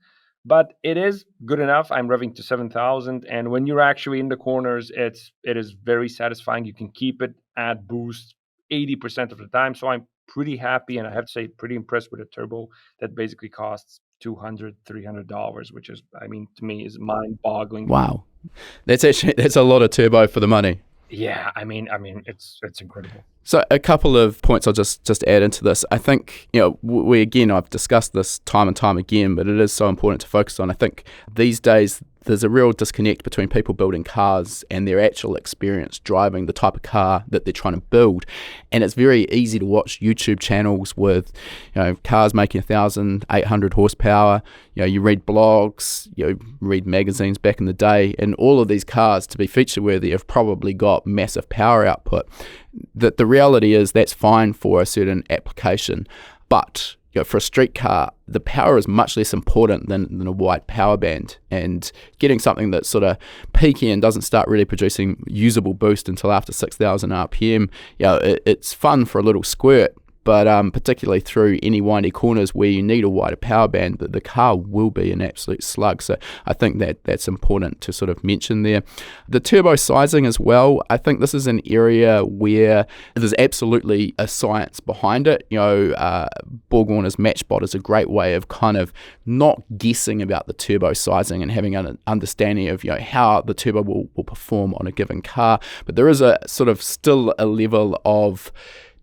But it is good enough. I'm revving to 7,000, and when you're actually in the corners, it is very satisfying. You can keep it at boost 80% of the time. So I'm pretty happy, and I have to say, pretty impressed with a turbo that basically costs $200, $300, which is, to me, is mind-boggling. Wow, that's a lot of turbo for the money. Yeah, it's incredible. So a couple of points I'll just add into this. I think, I've discussed this time and time again, but it is so important to focus on. I think these days there's a real disconnect between people building cars and their actual experience driving the type of car that they're trying to build. And it's very easy to watch YouTube channels with, cars making 1,800 horsepower. You read blogs, read magazines back in the day, and all of these cars, to be feature worthy, have probably got massive power output. The reality is that's fine for a certain application, but for a street car, the power is much less important than a wide power band, and getting something that's sort of peaky and doesn't start really producing usable boost until after 6,000 RPM, it's fun for a little squirt. But particularly through any windy corners where you need a wider power band, the car will be an absolute slug. So I think that's important to sort of mention there. The turbo sizing as well, I think this is an area where there's absolutely a science behind it. Borg Warner's Matchbot is a great way of kind of not guessing about the turbo sizing and having an understanding of how the turbo will perform on a given car. But there is a sort of still a level of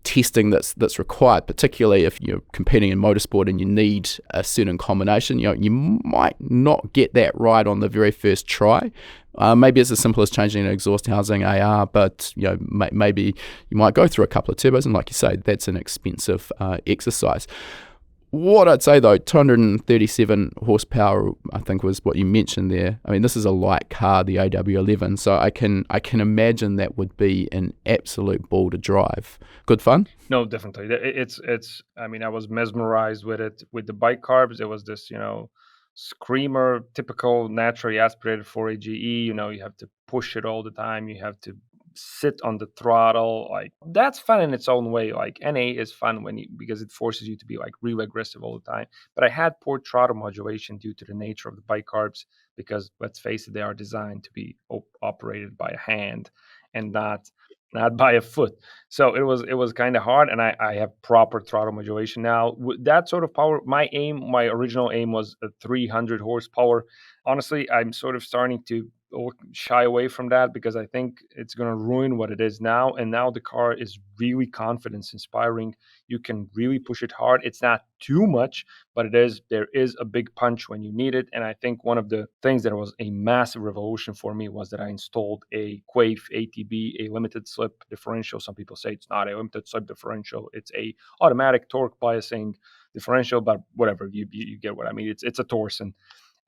testing that's required, particularly if you're competing in motorsport and you need a certain combination. You might not get that right on the very first try. Maybe it's as simple as changing an exhaust housing AR, but maybe you might go through a couple of turbos, and like you say, that's an expensive exercise. What I'd say though, 237 horsepower, I think was what you mentioned there. I mean, this is a light car, the AW11, so I can imagine that would be an absolute ball to drive. Good fun? No, definitely. It's. I mean, I was mesmerized with it. With the bike carbs, it was this, screamer, typical naturally aspirated 4AGE. You have to push it all the time. You have to sit on the throttle. Like, that's fun in its own way. Like, NA is fun because it forces you to be like really aggressive all the time. But I had poor throttle modulation due to the nature of the bike carbs, because let's face it, they are designed to be operated by a hand and not by a foot. So it was kind of hard, and I have proper throttle modulation now. With that sort of power, my original aim was a 300 horsepower. Honestly, I'm sort of starting to shy away from that, because I think it's going to ruin what it is now. And now the car is really confidence inspiring. You can really push it hard. It's not too much, but there is a big punch when you need it. And I think one of the things that was a massive revolution for me was that I installed a Quaife ATB, a limited slip differential. Some people say it's not a limited slip differential, it's a automatic torque biasing differential, but whatever, you get what I mean. It's a Torsen.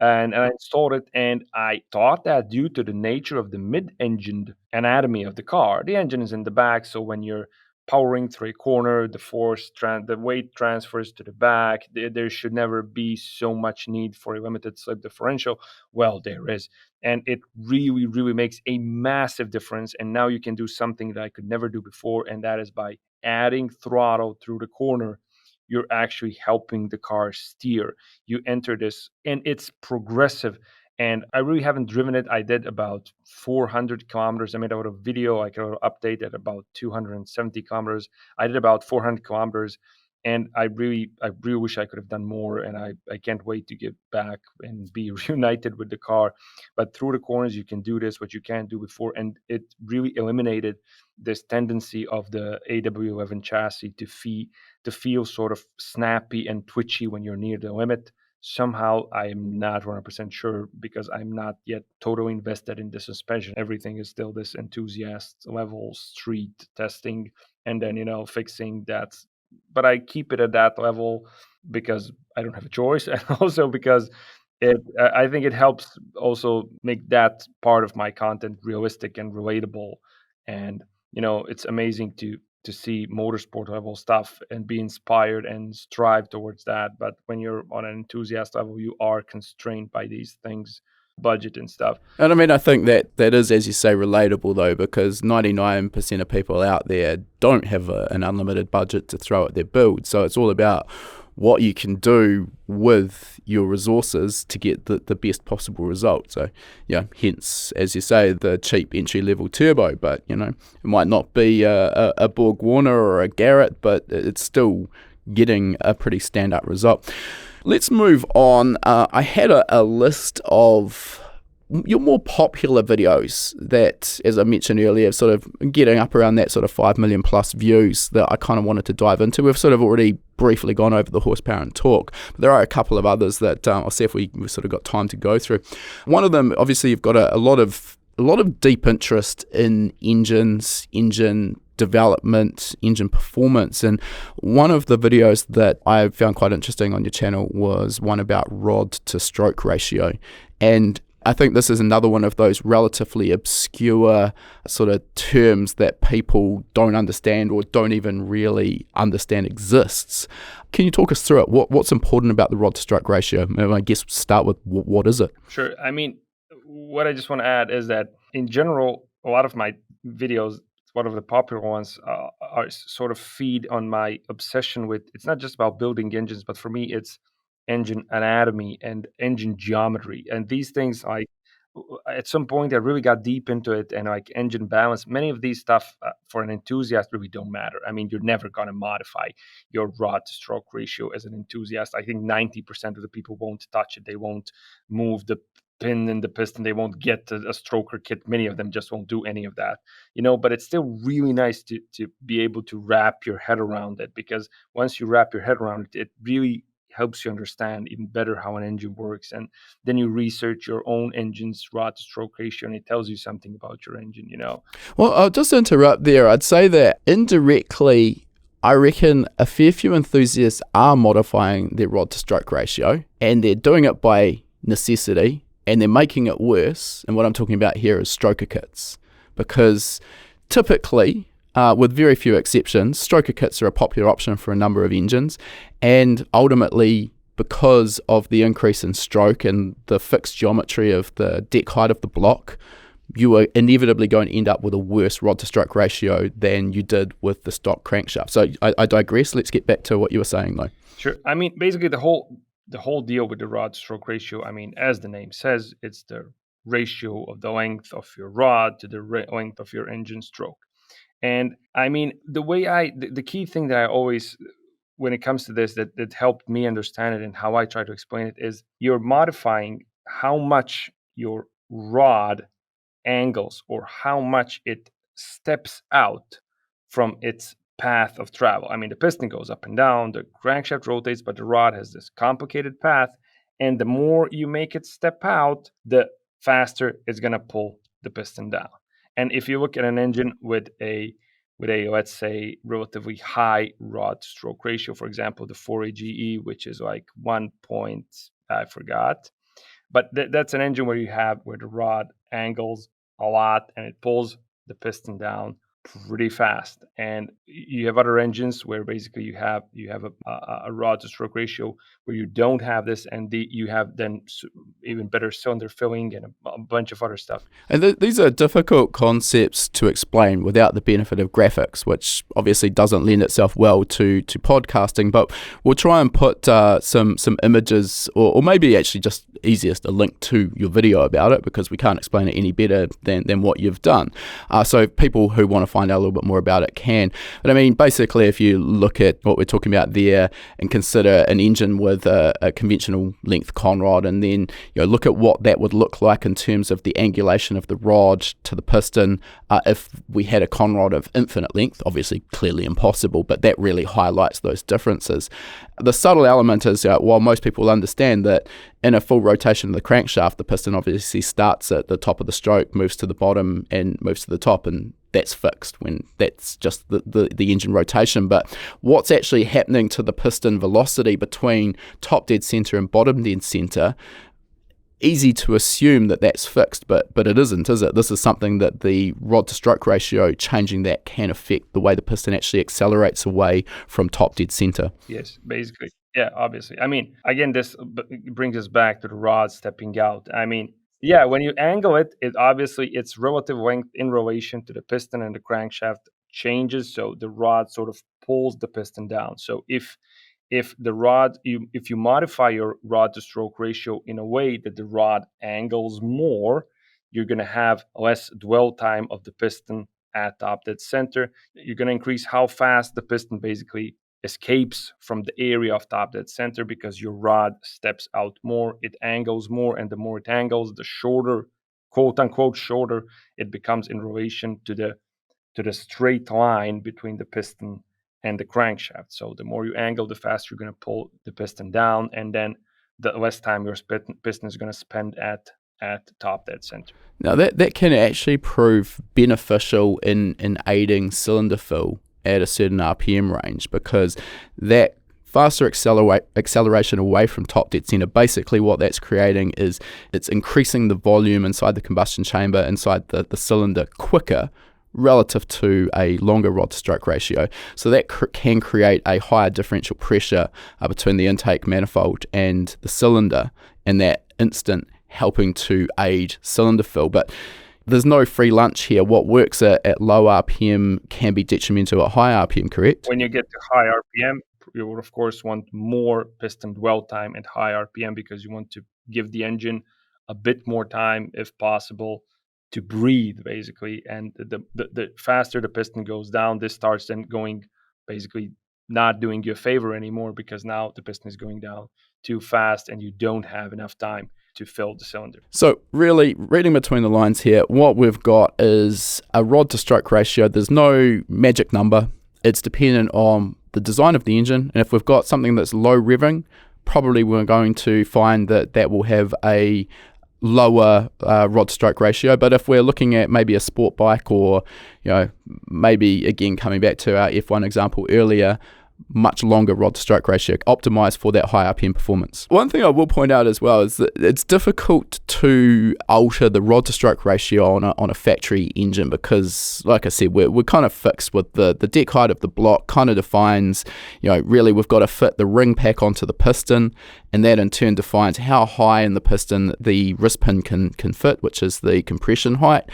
And I installed it, and I thought that due to the nature of the mid-engined anatomy of the car, the engine is in the back, so when you're powering through a corner, the weight transfers to the back. There should never be so much need for a limited slip differential. Well, there is, and it really, really makes a massive difference. And now you can do something that I could never do before, and that is by adding throttle through the corner. You're actually helping the car steer. You enter this, and it's progressive. And I really haven't driven it. I did about 400 kilometers. I made out a video. I could update at about 270 kilometers. I did about 400 kilometers. And I really wish I could have done more. And I can't wait to get back and be reunited with the car. But through the corners, you can do this, what you can't do before. And it really eliminated this tendency of the AW11 chassis to feel sort of snappy and twitchy when you're near the limit. Somehow, I'm not 100% sure, because I'm not yet totally invested in the suspension. Everything is still this enthusiast level street testing, and then, fixing that. But I keep it at that level because I don't have a choice, and also because I think it helps also make that part of my content realistic and relatable. And it's amazing to see motorsport level stuff and be inspired and strive towards that. But when you're on an enthusiast level, you are constrained by these things, budget and stuff. And I mean, I think that is, as you say, relatable though, because 99% of people out there don't have an unlimited budget to throw at their build. So it's all about what you can do with your resources to get the best possible result. So, hence, as you say, the cheap entry-level turbo. But, it might not be a Borg Warner or a Garrett, but it's still getting a pretty stand-up result. Let's move on. I had a list of your more popular videos that, as I mentioned earlier, sort of getting up around that sort of 5 million plus views that I kind of wanted to dive into. We've sort of already briefly gone over the horsepower and torque, but there are a couple of others that I'll see if we've sort of got time to go through. One of them, obviously, you've got a lot of deep interest in engines, engine development, engine performance, and one of the videos that I found quite interesting on your channel was one about rod to stroke ratio. And I think this is another one of those relatively obscure sort of terms that people don't understand or don't even really understand exists. Can you talk us through it? What's important about the rod-to-stroke ratio? I guess start with what is it? Sure. I mean, what I just want to add is that in general, a lot of my videos, one of the popular ones, are sort of feed on my obsession with, it's not just about building engines, but for me, it's engine anatomy and engine geometry. And these things, like at some point, I really got deep into it, and like engine balance. Many of these stuff for an enthusiast really don't matter. I mean, you're never going to modify your rod to stroke ratio as an enthusiast. I think 90% of the people won't touch it. They won't move the pin in the piston. They won't get a stroker kit. Many of them just won't do any of that, but it's still really nice to be able to wrap your head around it, because once you wrap your head around it, it really helps you understand even better how an engine works. And then you research your own engine's rod to stroke ratio, and it tells you something about your engine. Well, I'll just interrupt there. I'd say that indirectly, I reckon a fair few enthusiasts are modifying their rod to stroke ratio, and they're doing it by necessity, and they're making it worse. And what I'm talking about here is stroker kits, because typically, with very few exceptions, stroker kits are a popular option for a number of engines, and ultimately, because of the increase in stroke and the fixed geometry of the deck height of the block, you are inevitably going to end up with a worse rod to stroke ratio than you did with the stock crankshaft. So I digress. Let's get back to what you were saying, though. Sure. I mean, basically the whole deal with the rod stroke ratio, I mean, as the name says, it's the ratio of the length of your rod to the length of your engine stroke. And I mean, the key thing that I always, when it comes to this, that helped me understand it and how I try to explain it, is you're modifying how much your rod angles or how much it steps out from its path of travel. I mean, the piston goes up and down, the crankshaft rotates, but the rod has this complicated path. And the more you make it step out, the faster it's going to pull the piston down. And if you look at an engine with a let's say relatively high rod stroke ratio, for example, the 4AGE, which is like 1 point, I forgot, but that's an engine where the rod angles a lot and it pulls the piston down pretty fast. And you have other engines where basically you have a rod to stroke ratio where you don't have this, and you have then even better cylinder filling and a bunch of other stuff. And these are difficult concepts to explain without the benefit of graphics, which obviously doesn't lend itself well to podcasting, but we'll try and put some images, or maybe actually just easiest, a link to your video about it, because we can't explain it any better than what you've done. So people who want to find out a little bit more about it can. But I mean, basically, if you look at what we're talking about there and consider an engine with a conventional length conrod, and then look at what that would look like in terms of the angulation of the rod to the piston if we had a conrod of infinite length, obviously clearly impossible, but that really highlights those differences. The subtle element is, while most people understand that in a full rotation of the crankshaft, the piston obviously starts at the top of the stroke, moves to the bottom, and moves to the top, and that's fixed when that's just the engine rotation. But what's actually happening to the piston velocity between top dead center and bottom dead center, easy to assume that that's fixed, but it isn't, is it? This is something that the rod to stroke ratio, changing that, can affect the way the piston actually accelerates away from top dead center. Yes, basically. Yeah, obviously. I mean, again, this brings us back to the rod stepping out. I mean, yeah, when you angle it, obviously its relative length in relation to the piston and the crankshaft changes, so the rod sort of pulls the piston down. So if you modify your rod to stroke ratio in a way that the rod angles more, you're going to have less dwell time of the piston at top dead center. You're going to increase how fast the piston basically escapes from the area of top dead center, because your rod steps out more, it angles more, and the more it angles, the shorter, quote unquote shorter, it becomes in relation to the straight line between the piston and the crankshaft. So the more you angle, the faster you're going to pull the piston down, and then the less time your piston is going to spend at top dead center. Now that can actually prove beneficial in aiding cylinder fill at a certain RPM range, because that faster acceleration away from top dead center. Basically what that's creating is it's increasing the volume inside the combustion chamber, inside the cylinder quicker relative to a longer rod-to-stroke ratio. So that can create a higher differential pressure between the intake manifold and the cylinder in that instant, helping to aid cylinder fill. But there's no free lunch here. What works at low RPM can be detrimental at high RPM, correct? When you get to high RPM, you will of course want more piston dwell time at high RPM because you want to give the engine a bit more time, if possible, to breathe, basically. And the faster the piston goes down, this starts then going, basically not doing you a favor anymore, because now the piston is going down too fast and you don't have enough time to fill the cylinder. So really, reading between the lines here, what we've got is a rod-to-stroke ratio. There's no magic number. It's dependent on the design of the engine. And if we've got something that's low revving, probably we're going to find that will have a lower rod-to-stroke ratio. But if we're looking at maybe a sport bike, or maybe again coming back to our F1 example earlier, much longer rod-to-stroke ratio, optimized for that high RPM performance. One thing I will point out as well is that it's difficult to alter the rod-to-stroke ratio on a factory engine because, like I said, we're kind of fixed with the deck height of the block. Kind of defines, really we've got to fit the ring pack onto the piston, and that in turn defines how high in the piston the wrist pin can fit, which is the compression height.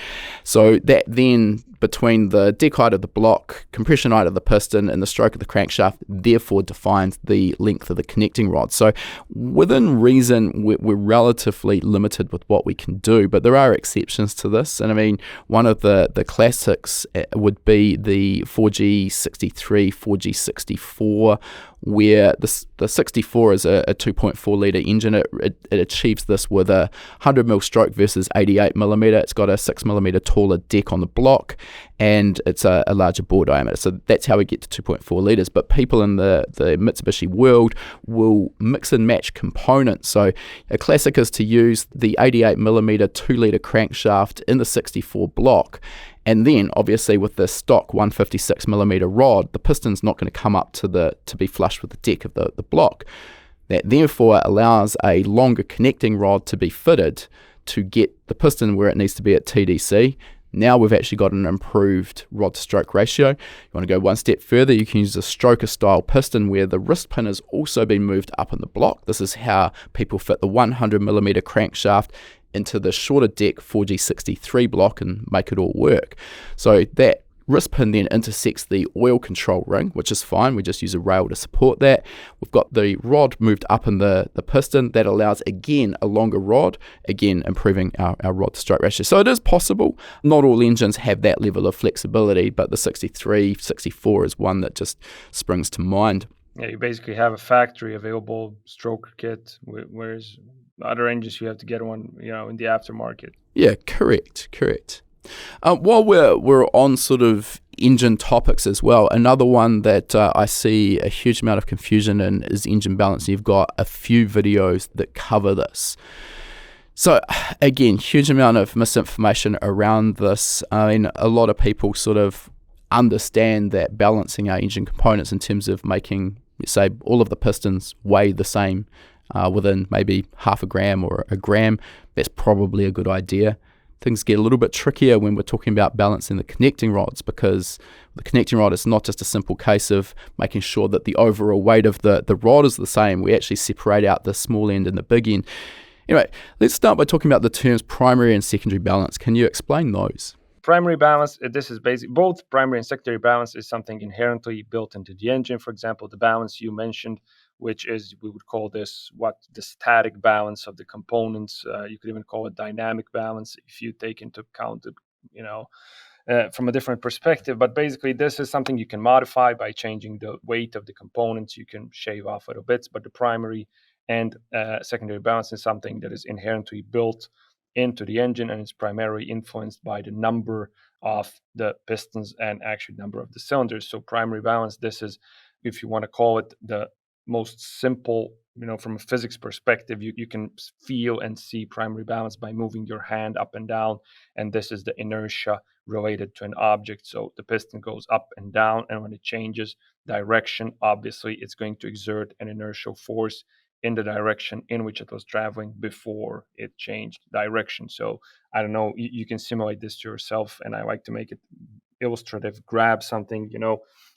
So that then, between the deck height of the block, compression height of the piston, and the stroke of the crankshaft, therefore defines the length of the connecting rod. So within reason, we're relatively limited with what we can do, but there are exceptions to this. And I mean, one of the classics would be the 4G63, 4G64, where the 64 is a 2.4 litre engine. It achieves this with a 100mm stroke versus 88mm. It's got a 6mm taller deck on the block, and it's a larger bore diameter. So that's how we get to 2.4 litres. But people in the Mitsubishi world will mix and match components. So a classic is to use the 88mm 2-litre crankshaft in the 64 block. And then, obviously, with the stock 156mm rod, the piston's not going to come up to be flush with the deck of the block. That therefore allows a longer connecting rod to be fitted to get the piston where it needs to be at TDC. Now we've actually got an improved rod-to-stroke ratio. You want to go one step further, you can use a stroker-style piston where the wrist pin has also been moved up in the block. This is how people fit the 100mm crankshaft into the shorter deck 4G63 block and make it all work. So that wrist pin then intersects the oil control ring, which is fine. We just use a rail to support that. We've got the rod moved up in the piston. That allows, again, a longer rod, again, improving our rod-to-stroke ratio. So it is possible. Not all engines have that level of flexibility, but the 63, 64 is one that just springs to mind. Yeah, you basically have a factory available stroker kit, whereas other engines you have to get one, in the aftermarket. Yeah, correct. While we're on sort of engine topics as well, another one that I see a huge amount of confusion in is engine balance. You've got a few videos that cover this. So again, huge amount of misinformation around this. I mean, a lot of people sort of understand that balancing our engine components in terms of making, say, all of the pistons weigh the same within maybe half a gram or a gram, that's probably a good idea. Things get a little bit trickier when we're talking about balancing the connecting rods, because the connecting rod is not just a simple case of making sure that the overall weight of the rod is the same. We actually separate out the small end and the big end. Anyway, let's start by talking about the terms primary and secondary balance. Can you explain those? Primary balance, this is basic. Both primary and secondary balance is something inherently built into the engine. For example, the balance you mentioned, which is, we would call this the static balance of the components. You could even call it dynamic balance if you take into account from a different perspective. But basically, this is something you can modify by changing the weight of the components. You can shave off little bits, but the primary and secondary balance is something that is inherently built into the engine, and it's primarily influenced by the number of the pistons and actually number of the cylinders. So primary balance, this is, if you want to call it, the most simple from a physics perspective, you can feel and see primary balance by moving your hand up and down, and this is the inertia related to an object. So the piston goes up and down, and when it changes direction, obviously it's going to exert an inertial force in the direction in which it was traveling before it changed direction. So I don't know, you can simulate this to yourself, and I like to make it illustrative. Grab something,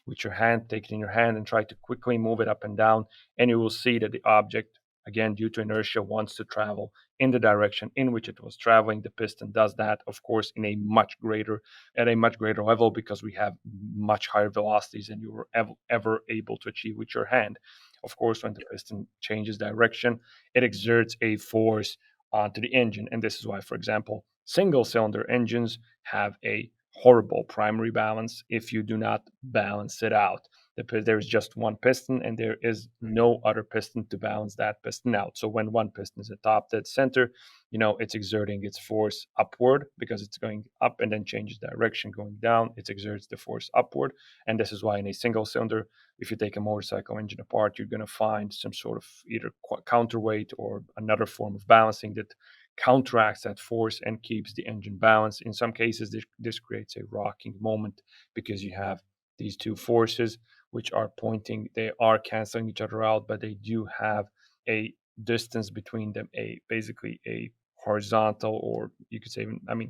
with your hand, take it in your hand and try to quickly move it up and down, and you will see that the object, again, due to inertia, wants to travel in the direction in which it was traveling. The piston does that, of course, at a much greater level, because we have much higher velocities than you were ever able to achieve with your hand. Of course, when the piston changes direction, it exerts a force onto the engine. And this is why, for example, single cylinder engines have a horrible primary balance if you do not balance it out. There's just one piston, and there is no other piston to balance that piston out. So when one piston is at top dead center, it's exerting its force upward because it's going up, and then changes direction going down. It exerts the force upward. And this is why in a single cylinder, if you take a motorcycle engine apart, you're going to find some sort of either counterweight or another form of balancing that counteracts that force and keeps the engine balanced. In some cases, this creates a rocking moment because you have these two forces which are pointing, they are canceling each other out, but they do have a distance between them, basically a horizontal, or you could say,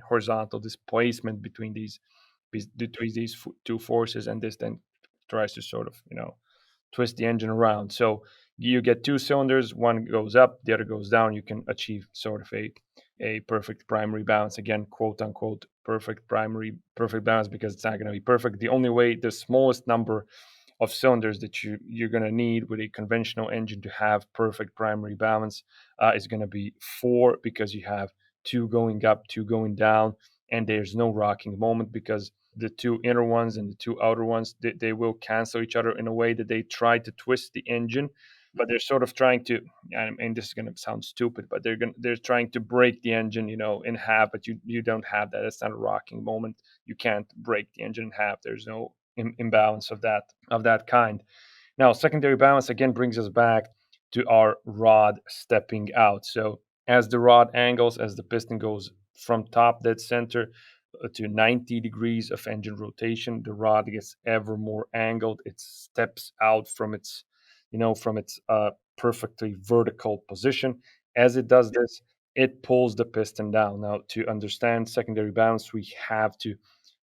horizontal displacement between these two forces, and this then tries to sort of, twist the engine around. So you get two cylinders, one goes up, the other goes down. You can achieve sort of a perfect primary balance. Again, quote unquote, perfect balance, because it's not going to be perfect. The only way, the smallest number of cylinders that you're going to need with a conventional engine to have perfect primary balance is going to be four, because you have two going up, two going down, and there's no rocking moment, because the two inner ones and the two outer ones, they will cancel each other in a way that they try to twist the engine, but they're sort of trying to, and this is going to sound stupid, but they're trying to break the engine, in half. But you don't have that. It's not a rocking moment. You can't break the engine in half. There's no imbalance of that kind. Now, secondary balance again brings us back to our rod stepping out. So as the rod angles, as the piston goes from top dead center to 90 degrees of engine rotation, the rod gets ever more angled. It steps out from its, perfectly vertical position. As it does this, it pulls the piston down. Now, to understand secondary balance, we have to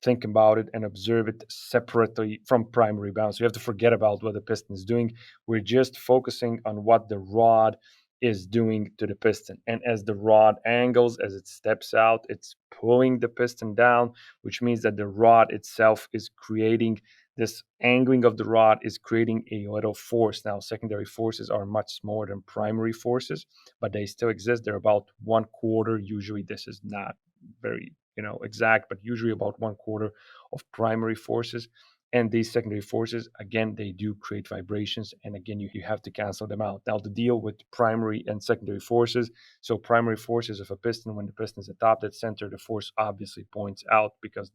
think about it and observe it separately from primary balance. You have to forget about what the piston is doing. We're just focusing on what the rod is doing to the piston. And as the rod angles, as it steps out, it's pulling the piston down, which means that the rod itself is creating this angling of the rod is creating a little force. Now, secondary forces are much smaller than primary forces, but they still exist. They're about 1/4. Usually, this is not very exact, but usually about 1/4 of primary forces. And these secondary forces, again, they do create vibrations, and again, you have to cancel them out. Now, to deal with primary and secondary forces, so primary forces of a piston, when the piston is at top dead center, the force obviously points out, because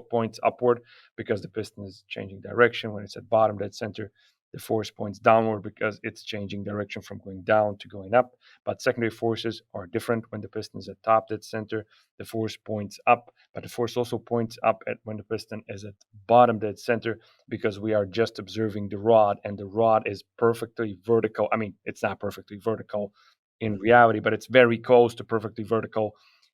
points upward, because the piston is changing direction. When it's at bottom dead center, the force points downward because it's changing direction from going down to going up. But secondary forces are different. When the piston is at top dead center, the force points up, but the force also points up when the piston is at bottom dead center, because we are just observing the rod, and the rod is perfectly vertical. I mean, it's not perfectly vertical in reality, but it's very close to perfectly vertical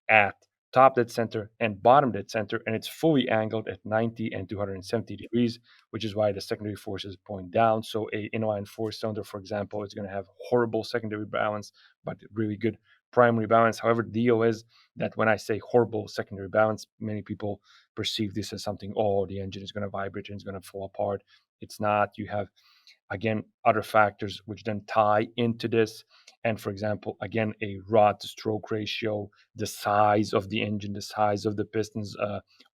at top dead center and bottom dead center, and it's fully angled at 90 and 270 degrees, which is why the secondary forces point down. So a inline four cylinder, for example, is going to have horrible secondary balance, but really good primary balance. However, the deal is that when I say horrible secondary balance, many people perceive this as something, oh, the engine is going to vibrate and it's going to fall apart. It's not. You have, again, other factors which then tie into this. And for example, again, a rod to stroke ratio, the size of the engine, the size of the pistons,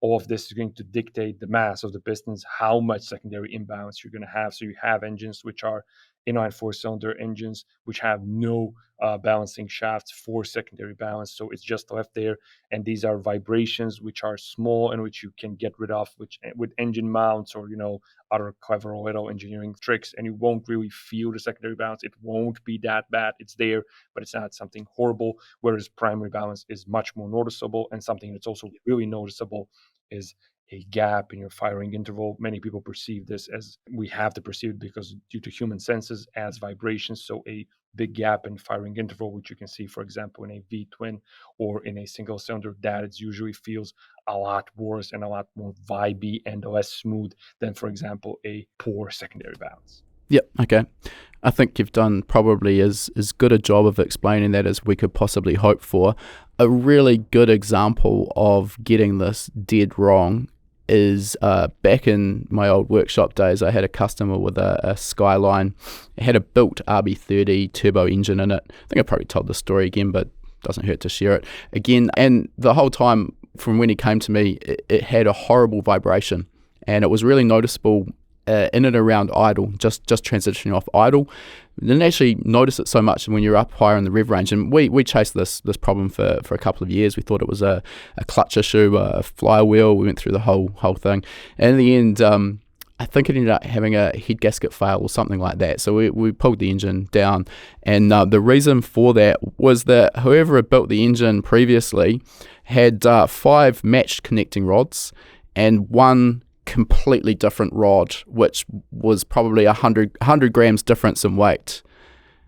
all of this is going to dictate the mass of the pistons, how much secondary imbalance you're going to have. So you have engines which are inline four cylinder engines which have no balancing shafts for secondary balance. So it's just left there. And these are vibrations which are small and which you can get rid of with engine mounts or, other clever little engineering tricks, and you won't really really feel the secondary balance. It won't be that bad. It's there, but it's not something horrible. Whereas primary balance is much more noticeable, and something that's also really noticeable is a gap in your firing interval. Many people perceive this as we have to perceive it because due to human senses as vibrations. So a big gap in firing interval, which you can see, for example, in a V twin or in a single cylinder, that it usually feels a lot worse and a lot more vibey and less smooth than, for example, a poor secondary balance. Yep, okay. I think you've done probably as good a job of explaining that as we could possibly hope for. A really good example of getting this dead wrong is back in my old workshop days, I had a customer with a Skyline. It had a built RB30 turbo engine in it. I think I probably told the story again, but doesn't hurt to share it again. And the whole time from when he came to me, it had a horrible vibration, and it was really noticeable in and around idle, just transitioning off idle. Didn't actually notice it so much when you're up higher in the rev range. And we chased this problem for a couple of years. We thought it was a clutch issue, a flywheel. We went through the whole thing. And in the end, I think it ended up having a head gasket fail or something like that. So we pulled the engine down. And the reason for that was that whoever had built the engine previously had 5 matched connecting rods and one completely different rod, which was probably 100 grams difference in weight.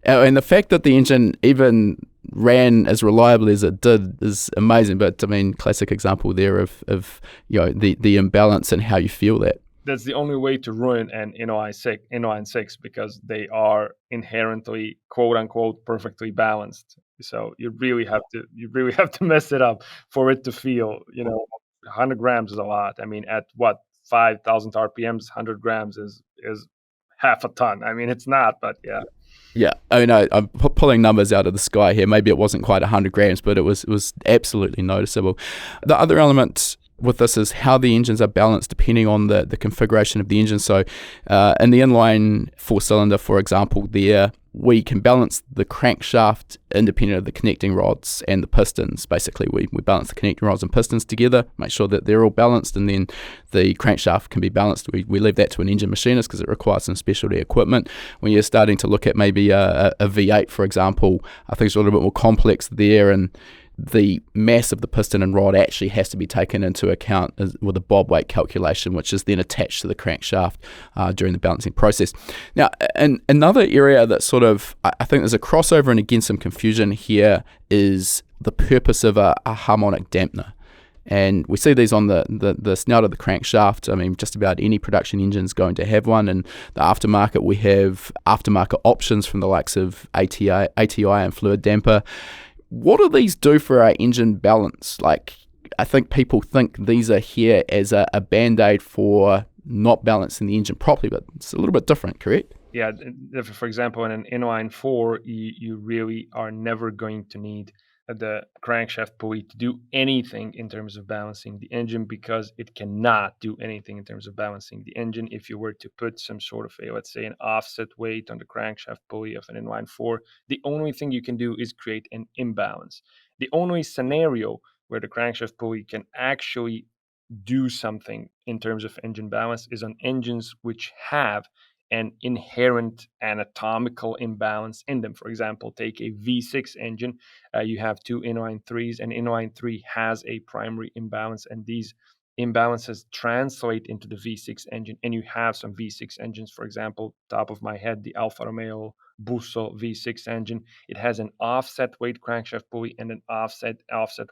And the fact that the engine even ran as reliably as it did is amazing. But I mean, classic example there of the imbalance and how you feel that. That's the only way to ruin an inline six because they are inherently quote unquote perfectly balanced. So you really have to mess it up for it to feel, 100 grams is a lot. I mean, at what, 5,000 RPMs, 100 grams is half a ton. I mean, it's not, but yeah. Yeah, I mean, I'm pulling numbers out of the sky here. Maybe it wasn't quite 100 grams, but it was absolutely noticeable. The other element with this is how the engines are balanced depending on the configuration of the engine. So in the inline 4-cylinder, for example, there we can balance the crankshaft independent of the connecting rods and the pistons. Basically, we balance the connecting rods and pistons together, make sure that they're all balanced, and then the crankshaft can be balanced. We leave that to an engine machinist because it requires some specialty equipment. When you're starting to look at maybe a V8, for example, I think it's a little bit more complex there, and the mass of the piston and rod actually has to be taken into account with a bob weight calculation, which is then attached to the crankshaft during the balancing process. Now, and another area that sort of, I think there's a crossover and again some confusion here, is the purpose of a harmonic dampener. And we see these on the snout of the crankshaft. I mean, just about any production engine is going to have one. And the aftermarket, we have aftermarket options from the likes of ATI and fluid damper. What do these do for our engine balance? Like, I think people think these are here as a band-aid for not balancing the engine properly, but it's a little bit different, correct? Yeah, for example, in an inline 4, you really are never going to need the crankshaft pulley to do anything in terms of balancing the engine, because it cannot do anything in terms of balancing the engine. If you were to put some sort of let's say, an offset weight on the crankshaft pulley of an inline 4, the only thing you can do is create an imbalance. The only scenario where the crankshaft pulley can actually do something in terms of engine balance is on engines which have an inherent anatomical imbalance in them. For example, take a V6 engine. You have two inline 3s, and inline 3 has a primary imbalance, and these imbalances translate into the V6 engine. And you have some V6 engines, for example, top of my head, the Alfa Romeo Busso V6 engine. It has an offset weight crankshaft pulley and an offset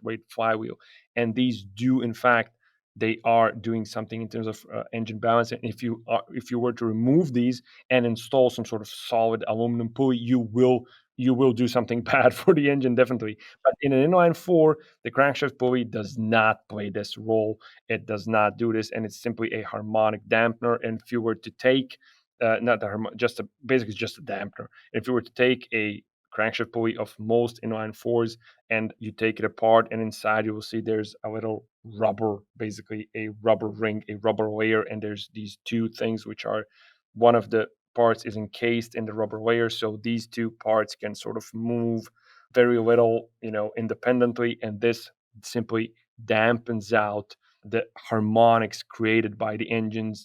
weight flywheel. And these do, in fact, they are doing something in terms of engine balance. And if you were to remove these and install some sort of solid aluminum pulley, you will do something bad for the engine, definitely. But in an inline 4, the crankshaft pulley does not play this role. It does not do this, and it's simply a harmonic dampener. And if you were to take basically just a dampener. If you were to take a crankshaft pulley of most inline 4s and you take it apart, and inside you will see there's a little rubber, basically a rubber ring, a rubber layer, and there's these two things which are, one of the parts is encased in the rubber layer, so these two parts can sort of move very little, independently, and this simply dampens out the harmonics created by the engine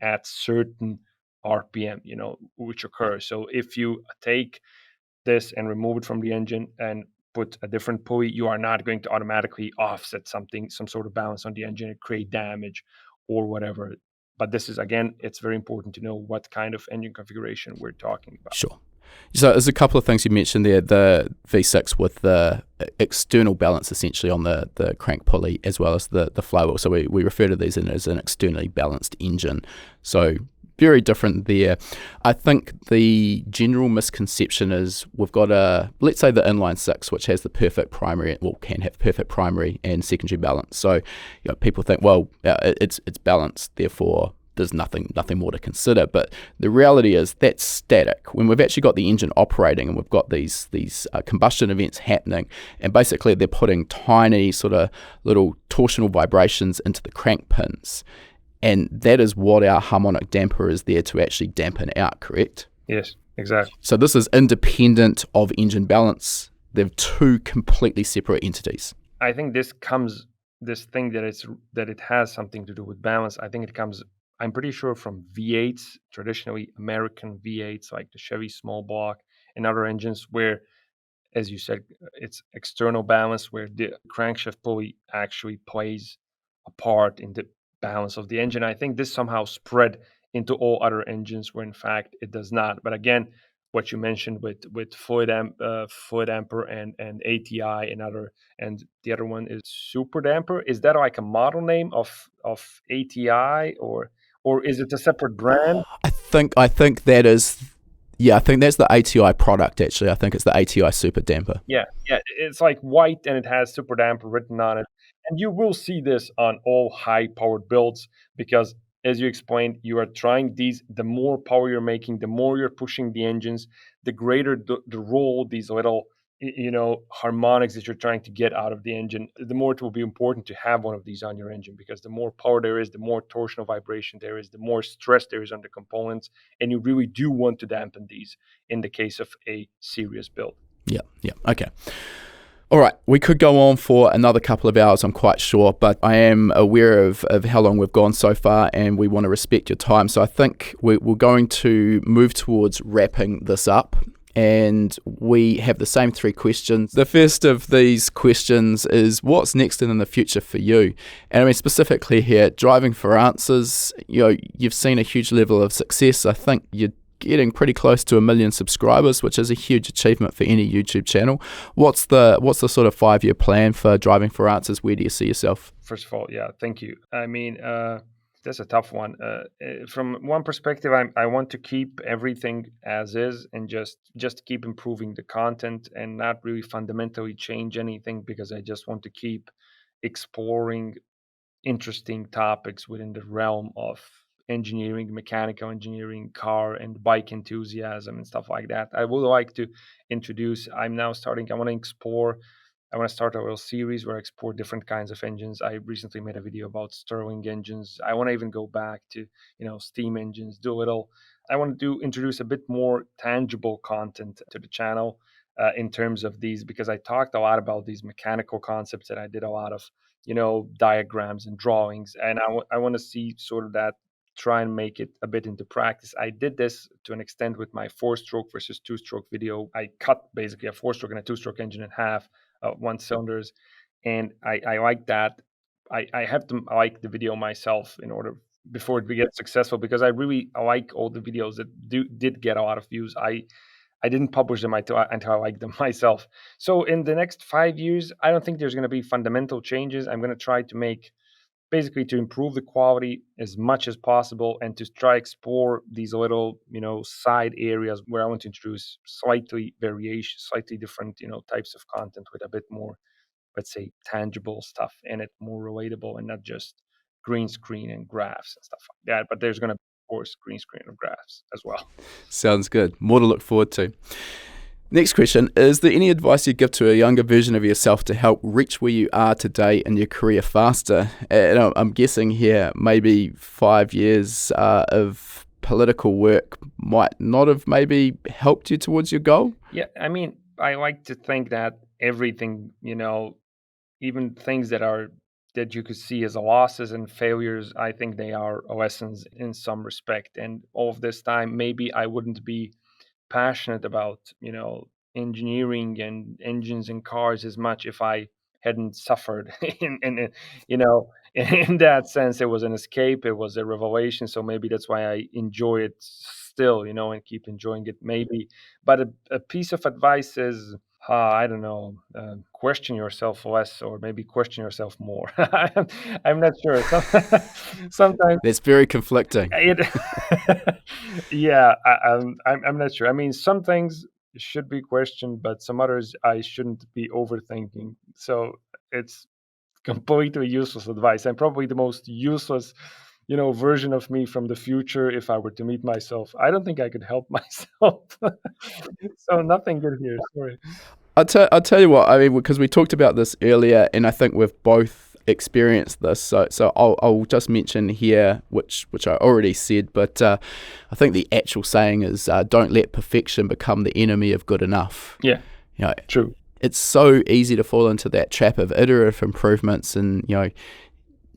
at certain RPM, which occurs. So if you take this and remove it from the engine and put a different pulley, you are not going to automatically offset some sort of balance on the engine and create damage or whatever. But this is, again, it's very important to know what kind of engine configuration we're talking about. Sure. So there's a couple of things you mentioned there, the V6 with the external balance essentially on the crank pulley as well as the flywheel. So we refer to these as an externally balanced engine. So very different there. I think the general misconception is we've got let's say the inline six, which has the perfect primary, can have perfect primary and secondary balance. So people think, well, it's balanced, therefore there's nothing more to consider. But the reality is that's static. When we've actually got the engine operating and we've got these combustion events happening, and basically they're putting tiny sort of little torsional vibrations into the crank pins. And that is what our harmonic damper is there to actually dampen out, correct? Yes, exactly. So this is independent of engine balance. They're two completely separate entities. I think this thing that it has something to do with balance, I think it comes, I'm pretty sure, from V8s, traditionally American V8s, like the Chevy small block and other engines where, as you said, it's external balance where the crankshaft pulley actually plays a part in the balance of the engine. I think this somehow spread into all other engines where in fact it does not. But again, what you mentioned with fluid damper and ATI and the other one is super damper. Is that like a model name of ATI or is it a separate brand? I think that is, I think that's the ATI product actually. I think it's the ATI Super Damper. Yeah, it's like white and it has super damper written on it. And you will see this on all high-powered builds because, as you explained, you are trying these. The more power you're making, the more you're pushing the engines, the greater the role these little, harmonics that you're trying to get out of the engine, the more it will be important to have one of these on your engine because the more power there is, the more torsional vibration there is, the more stress there is on the components, and you really do want to dampen these in the case of a serious build. Yeah, okay. All right, we could go on for another couple of hours, I'm quite sure, but I am aware of how long we've gone so far and we want to respect your time. So I think we're going to move towards wrapping this up. And we have the same three questions. The first of these questions is what's next in the future for you? And I mean specifically here, Driving for Answers, you've seen a huge level of success. I think you're getting pretty close to 1 million subscribers, which is a huge achievement for any YouTube channel. What's the sort of 5-year plan for Driving for Answers? Where do you see yourself? First of all, thank you. I mean, that's a tough one. From one perspective, I want to keep everything as is and just keep improving the content and not really fundamentally change anything because I just want to keep exploring interesting topics within the realm of engineering, mechanical engineering, car and bike enthusiasm and stuff like that. I would like to introduce, I want to start a little series where I explore different kinds of engines. I recently made a video about Stirling engines. I want to even go back to, steam engines, I want to introduce a bit more tangible content to the channel in terms of these, because I talked a lot about these mechanical concepts and I did a lot of, diagrams and drawings. And I want to see sort of that, try and make it a bit into practice. I did this to an extent with my 4-stroke versus 2-stroke video. I cut basically a 4-stroke and a 2-stroke engine in half, one cylinders, and I like that. I have to like the video myself in order before it gets successful because I like all the videos that did get a lot of views. I didn't publish them until I liked them myself. So in the next 5 years, I don't think there's going to be fundamental changes. I'm going to try to to improve the quality as much as possible and to try explore these little, side areas where I want to introduce slightly different, types of content with a bit more, let's say, tangible stuff in it, more relatable and not just green screen and graphs and stuff like that. But there's going to be, of course, green screen and graphs as well. Sounds good. More to look forward to. Next question, is there any advice you'd give to a younger version of yourself to help reach where you are today in your career faster? And I'm guessing here maybe 5 years of political work might not have maybe helped you towards your goal? Yeah, I mean, I like to think that everything, even things that are that you could see as losses and failures, I think they are lessons in some respect. And all of this time, maybe I wouldn't be passionate about, engineering and engines and cars as much if I hadn't suffered you know in that sense. It was an escape, it was a revelation, so maybe that's why I enjoy it still, and keep enjoying it maybe. But a piece of advice is, I don't know, question yourself less, or maybe question yourself more. I'm not sure. Sometimes That's very conflicting. it, yeah, I'm not sure. I mean, some things should be questioned, but some others I shouldn't be overthinking. So it's completely useless advice. I'm probably the most useless, version of me from the future if I were to meet myself. I don't think I could help myself. So nothing good here. Sorry. I'll tell you what, I mean, because we talked about this earlier, and I think we've both experienced this. So I'll just mention here, which I already said, but I think the actual saying is, don't let perfection become the enemy of good enough. Yeah, true. It's so easy to fall into that trap of iterative improvements and,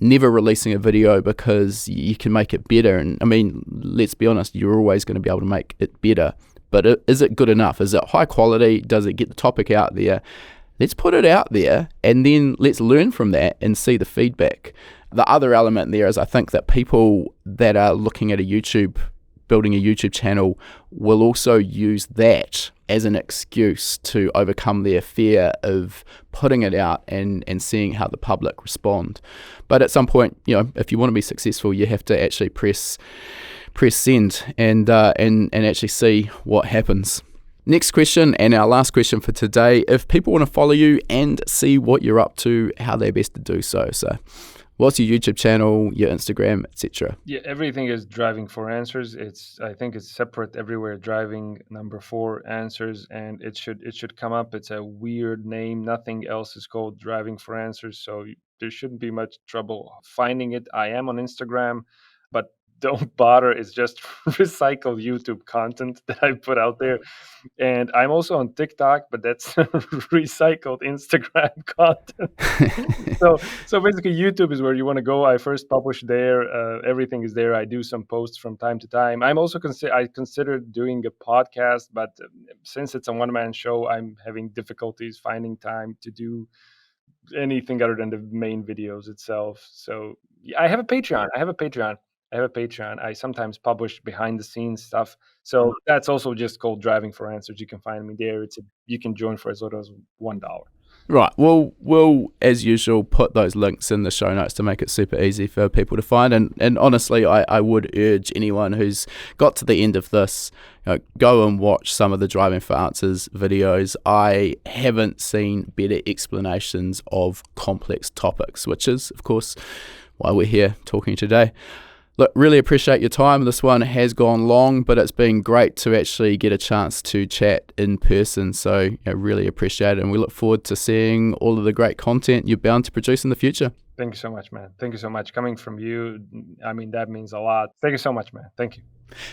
never releasing a video because you can make it better. And I mean, let's be honest, you're always going to be able to make it better. But is it good enough? Is it high quality? Does it get the topic out there? Let's put it out there and then let's learn from that and see the feedback. The other element there is, I think that people that are looking at building a YouTube channel will also use that as an excuse to overcome their fear of putting it out and seeing how the public respond. But at some point, if you want to be successful, you have to actually press send and actually see what happens. Next question, and our last question for today: if people want to follow you and see what you're up to, how they're best to do so. So what's your YouTube channel, your Instagram, etc.? Yeah, everything is Driving for Answers. I think it's separate everywhere. Driving _4 Answers, and it should come up. It's a weird name. Nothing else is called Driving for Answers, so there shouldn't be much trouble finding it. I am on Instagram, but don't bother. It's just recycled YouTube content that I put out there. And I'm also on TikTok, but that's recycled Instagram content. So basically, YouTube is where you want to go. I first publish there. Everything is there. I do some posts from time to time. I'm also I considered doing a podcast, but since it's a one-man show, I'm having difficulties finding time to do anything other than the main videos itself. So I have a Patreon. I sometimes publish behind the scenes stuff. So that's also just called Driving for Answers. You can find me there. You can join for as little as $1. Right. We'll, as usual, put those links in the show notes to make it super easy for people to find. And honestly, I would urge anyone who's got to the end of this, go and watch some of the Driving for Answers videos. I haven't seen better explanations of complex topics, which is, of course, why we're here talking today. Look, really appreciate your time. This one has gone long, but it's been great to actually get a chance to chat in person. So really appreciate it. And we look forward to seeing all of the great content you're bound to produce in the future. Thank you so much, man. Thank you so much. Coming from you, I mean, that means a lot. Thank you so much, man. Thank you.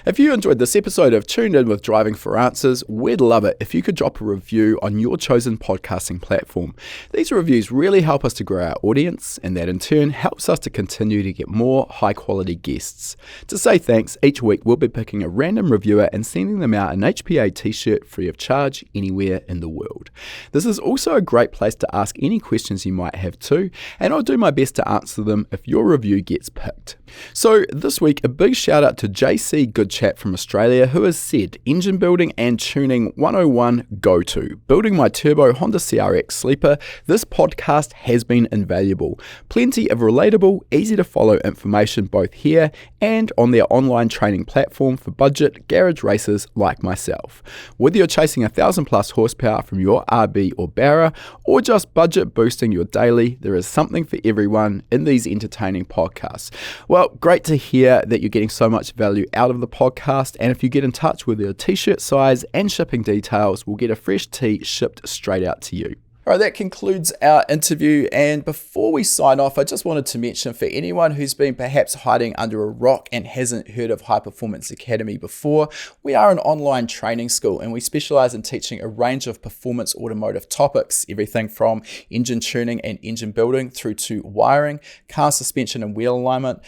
If you enjoyed this episode of Tuned In with Driving for Answers, we'd love it if you could drop a review on your chosen podcasting platform. These reviews really help us to grow our audience, and that in turn helps us to continue to get more high quality guests. To say thanks, each week we'll be picking a random reviewer and sending them out an HPA t-shirt free of charge anywhere in the world. This is also a great place to ask any questions you might have too, and I'll do my best to answer them if your review gets picked. So this week, a big shout out to JC Good Chat from Australia, who has said, engine building and tuning 101 go to. Building my turbo Honda CRX sleeper, this podcast has been invaluable. Plenty of relatable, easy to follow information both here and on their online training platform for budget garage racers like myself. Whether you're chasing 1,000 plus horsepower from your RB or Barra, or just budget boosting your daily, there is something for everyone in these entertaining podcasts. Well, great to hear that you're getting so much value out of the podcast, and if you get in touch with your t-shirt size and shipping details, we'll get a fresh tee shipped straight out to you. All right, that concludes our interview. And before we sign off, I just wanted to mention for anyone who's been perhaps hiding under a rock and hasn't heard of High Performance Academy before, we are an online training school and we specialize in teaching a range of performance automotive topics, everything from engine tuning and engine building through to wiring, car suspension and wheel alignment,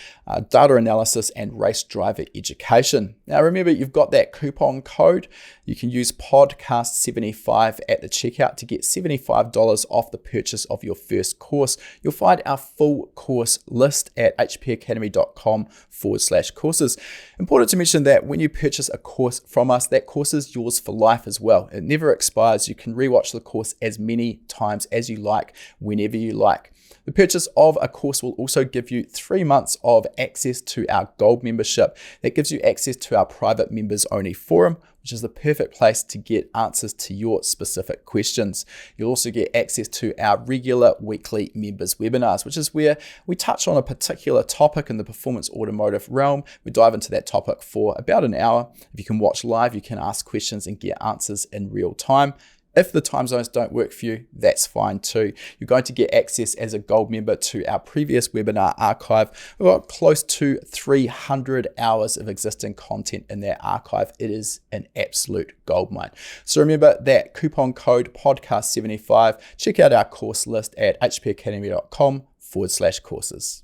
data analysis, and race driver education. Now remember, you've got that coupon code. You can use podcast75 at the checkout to get $75 off the purchase of your first course. You'll find our full course list at hpacademy.com/courses. Important to mention that when you purchase a course from us, that course is yours for life as well. It never expires. You can rewatch the course as many times as you like, whenever you like. The purchase of a course will also give you 3 months of access to our gold membership. That gives you access to our private members only forum, which is the perfect place to get answers to your specific questions. You'll also get access to our regular weekly members webinars, which is where we touch on a particular topic in the performance automotive realm. We dive into that topic for about an hour. If you can watch live, you can ask questions and get answers in real time. If the time zones don't work for you, that's fine too. You're going to get access as a gold member to our previous webinar archive. We've got close to 300 hours of existing content in that archive. It is an absolute goldmine. So remember that coupon code podcast75. Check out our course list at hpacademy.com/courses.